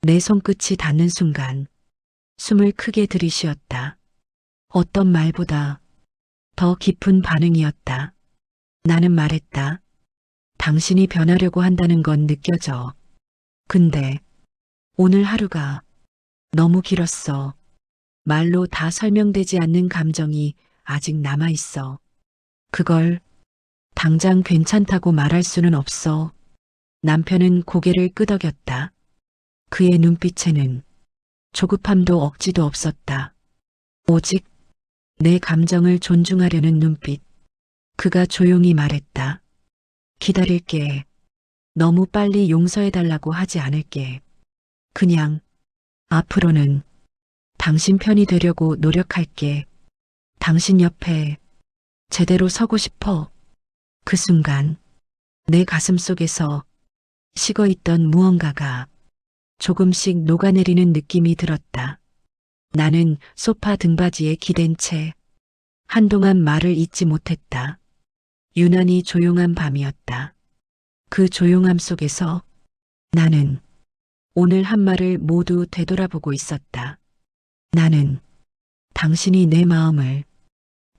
내 손끝이 닿는 순간 숨을 크게 들이쉬었다. 어떤 말보다 더 깊은 반응이었다. 나는 말했다. 당신이 변하려고 한다는 건 느껴져. 근데 오늘 하루가 너무 길었어. 말로 다 설명되지 않는 감정이 아직 남아있어. 그걸 당장 괜찮다고 말할 수는 없어. 남편은 고개를 끄덕였다. 그의 눈빛에는 조급함도 억지도 없었다. 오직 내 감정을 존중하려는 눈빛. 그가 조용히 말했다. 기다릴게. 너무 빨리 용서해달라고 하지 않을게. 그냥 앞으로는 당신 편이 되려고 노력할게. 당신 옆에 제대로 서고 싶어. 그 순간 내 가슴 속에서 식어있던 무언가가 조금씩 녹아내리는 느낌이 들었다. 나는 소파 등받이에 기댄 채 한동안 말을 잇지 못했다. 유난히 조용한 밤이었다. 그 조용함 속에서 나는 오늘 한 말을 모두 되돌아보고 있었다. 나는 당신이 내 마음을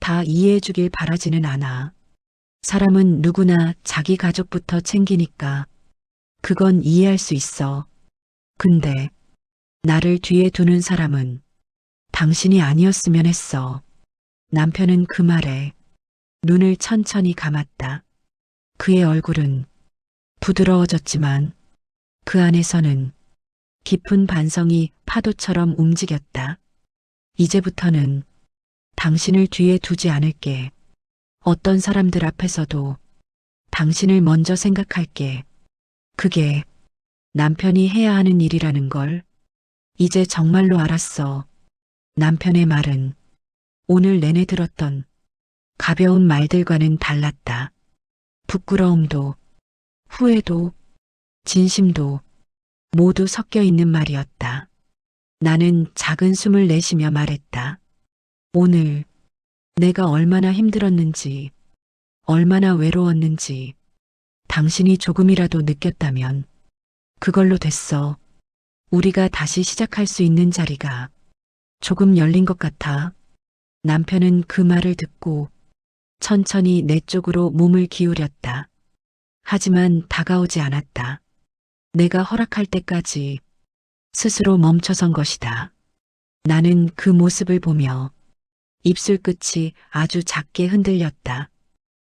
다 이해해 주길 바라지는 않아. 사람은 누구나 자기 가족부터 챙기니까 그건 이해할 수 있어. 근데 나를 뒤에 두는 사람은 당신이 아니었으면 했어. 남편은 그 말에 눈을 천천히 감았다. 그의 얼굴은 부드러워졌지만 그 안에서는 깊은 반성이 파도처럼 움직였다. 이제부터는 당신을 뒤에 두지 않을게. 어떤 사람들 앞에서도 당신을 먼저 생각할게. 그게 남편이 해야 하는 일이라는 걸 이제 정말로 알았어. 남편의 말은 오늘 내내 들었던 가벼운 말들과는 달랐다. 부끄러움도, 후회도, 진심도 모두 섞여 있는 말이었다. 나는 작은 숨을 내쉬며 말했다. 오늘 내가 얼마나 힘들었는지, 얼마나 외로웠는지 당신이 조금이라도 느꼈다면 그걸로 됐어. 우리가 다시 시작할 수 있는 자리가 조금 열린 것 같아. 남편은 그 말을 듣고 천천히 내 쪽으로 몸을 기울였다. 하지만 다가오지 않았다. 내가 허락할 때까지 스스로 멈춰선 것이다. 나는 그 모습을 보며 입술 끝이 아주 작게 흔들렸다.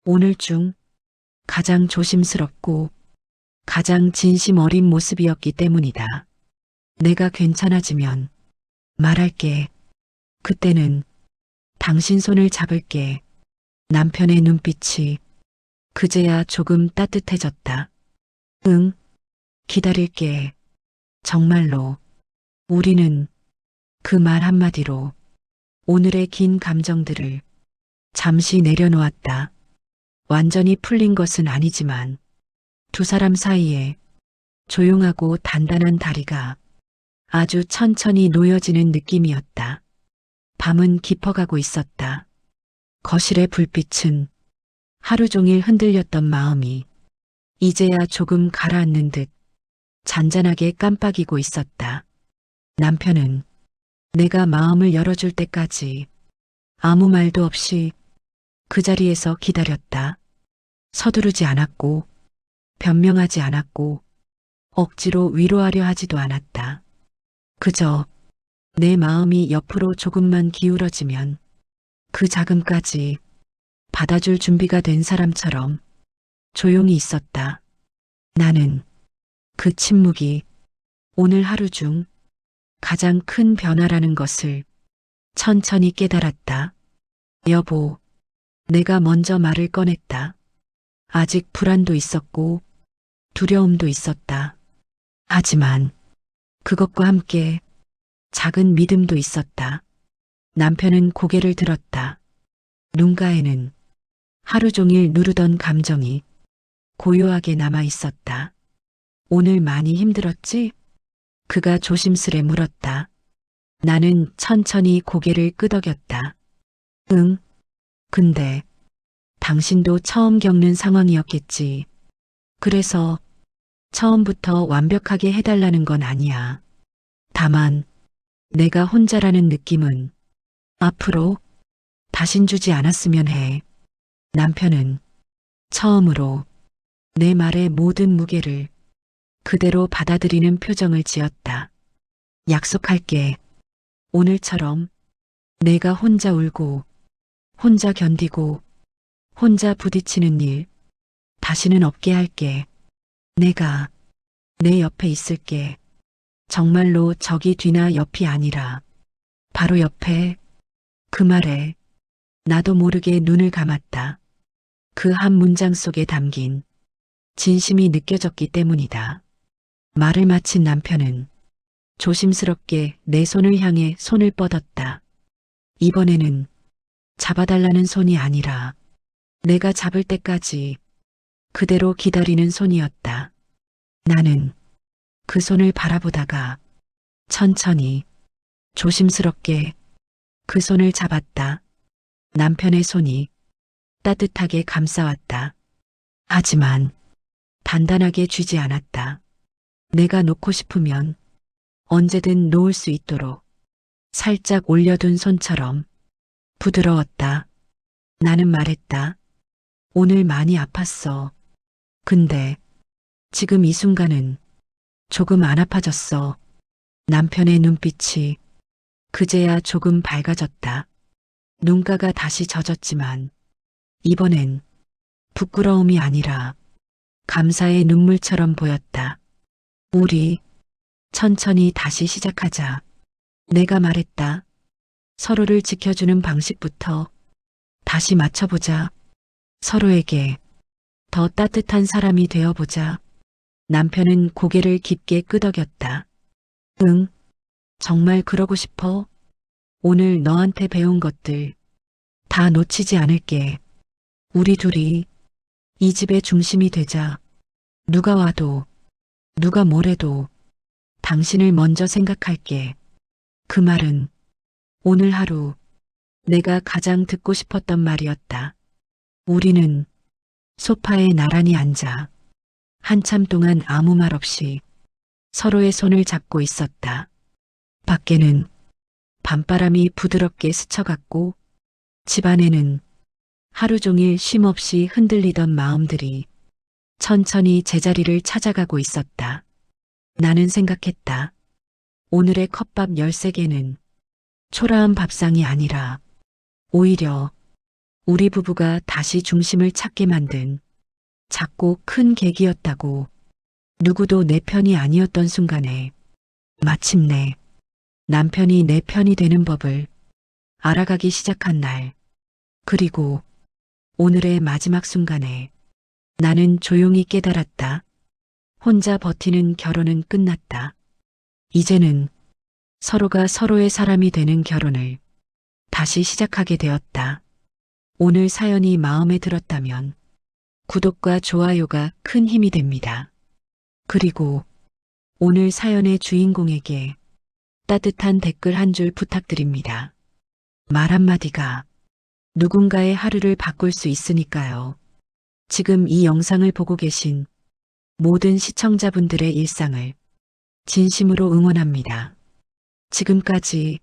오늘 중 가장 조심스럽고 가장 진심 어린 모습이었기 때문이다. 내가 괜찮아지면 말할게. 그때는 당신 손을 잡을게. 남편의 눈빛이 그제야 조금 따뜻해졌다. 응, 기다릴게. 정말로. 우리는 그 말 한마디로 오늘의 긴 감정들을 잠시 내려놓았다. 완전히 풀린 것은 아니지만 두 사람 사이에 조용하고 단단한 다리가 아주 천천히 놓여지는 느낌이었다. 밤은 깊어가고 있었다. 거실의 불빛은 하루 종일 흔들렸던 마음이 이제야 조금 가라앉는 듯 잔잔하게 깜빡이고 있었다. 남편은 내가 마음을 열어줄 때까지 아무 말도 없이 그 자리에서 기다렸다. 서두르지 않았고 변명하지 않았고 억지로 위로하려 하지도 않았다. 그저 내 마음이 옆으로 조금만 기울어지면 그 자금까지 받아줄 준비가 된 사람처럼 조용히 있었다. 나는 그 침묵이 오늘 하루 중 가장 큰 변화라는 것을 천천히 깨달았다. 여보, 내가 먼저 말을 꺼냈다. 아직 불안도 있었고 두려움도 있었다. 하지만 그것과 함께 작은 믿음도 있었다. 남편은 고개를 들었다. 눈가에는 하루 종일 누르던 감정이 고요하게 남아 있었다. 오늘 많이 힘들었지? 그가 조심스레 물었다. 나는 천천히 고개를 끄덕였다. 응. 근데 당신도 처음 겪는 상황이었겠지. 그래서 처음부터 완벽하게 해달라는 건 아니야. 다만 내가 혼자라는 느낌은 앞으로 다신 주지 않았으면 해. 남편은 처음으로 내 말의 모든 무게를 그대로 받아들이는 표정을 지었다. 약속할게. 오늘처럼 내가 혼자 울고 혼자 견디고 혼자 부딪히는 일 다시는 없게 할게. 내가 내 옆에 있을게. 정말로 저기 뒤나 옆이 아니라 바로 옆에. 그 말에 나도 모르게 눈을 감았다. 그 한 문장 속에 담긴 진심이 느껴졌기 때문이다. 말을 마친 남편은 조심스럽게 내 손을 향해 손을 뻗었다. 이번에는 잡아달라는 손이 아니라 내가 잡을 때까지 그대로 기다리는 손이었다. 나는 그 손을 바라보다가 천천히 조심스럽게 그 손을 잡았다. 남편의 손이 따뜻하게 감싸왔다. 하지만 단단하게 쥐지 않았다. 내가 놓고 싶으면 언제든 놓을 수 있도록 살짝 올려둔 손처럼 부드러웠다. 나는 말했다. 오늘 많이 아팠어. 근데 지금 이 순간은 조금 안 아파졌어. 남편의 눈빛이 그제야 조금 밝아졌다. 눈가가 다시 젖었지만 이번엔 부끄러움이 아니라 감사의 눈물처럼 보였다. 우리 천천히 다시 시작하자. 내가 말했다. 서로를 지켜주는 방식부터 다시 맞춰보자. 서로에게 더 따뜻한 사람이 되어보자. 남편은 고개를 깊게 끄덕였다. 응, 정말 그러고 싶어. 오늘 너한테 배운 것들 다 놓치지 않을게. 우리 둘이 이 집의 중심이 되자. 누가 와도 누가 뭐래도 당신을 먼저 생각할게. 그 말은 오늘 하루 내가 가장 듣고 싶었던 말이었다. 우리는 소파에 나란히 앉아 한참 동안 아무 말 없이 서로의 손을 잡고 있었다. 밖에는 밤바람이 부드럽게 스쳐갔고 집안에는 하루 종일 쉼없이 흔들리던 마음들이 천천히 제자리를 찾아가고 있었다. 나는 생각했다. 오늘의 컵밥 13개는 초라한 밥상이 아니라 오히려 우리 부부가 다시 중심을 찾게 만든 작고 큰 계기였다고. 누구도 내 편이 아니었던 순간에 마침내 남편이 내 편이 되는 법을 알아가기 시작한 날, 그리고 오늘의 마지막 순간에 나는 조용히 깨달았다. 혼자 버티는 결혼은 끝났다. 이제는 서로가 서로의 사람이 되는 결혼을 다시 시작하게 되었다. 오늘 사연이 마음에 들었다면 구독과 좋아요가 큰 힘이 됩니다. 그리고 오늘 사연의 주인공에게 따뜻한 댓글 한 줄 부탁드립니다. 말 한마디가 누군가의 하루를 바꿀 수 있으니까요. 지금 이 영상을 보고 계신 모든 시청자분들의 일상을 진심으로 응원합니다. 지금까지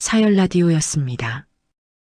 사연 라디오였습니다.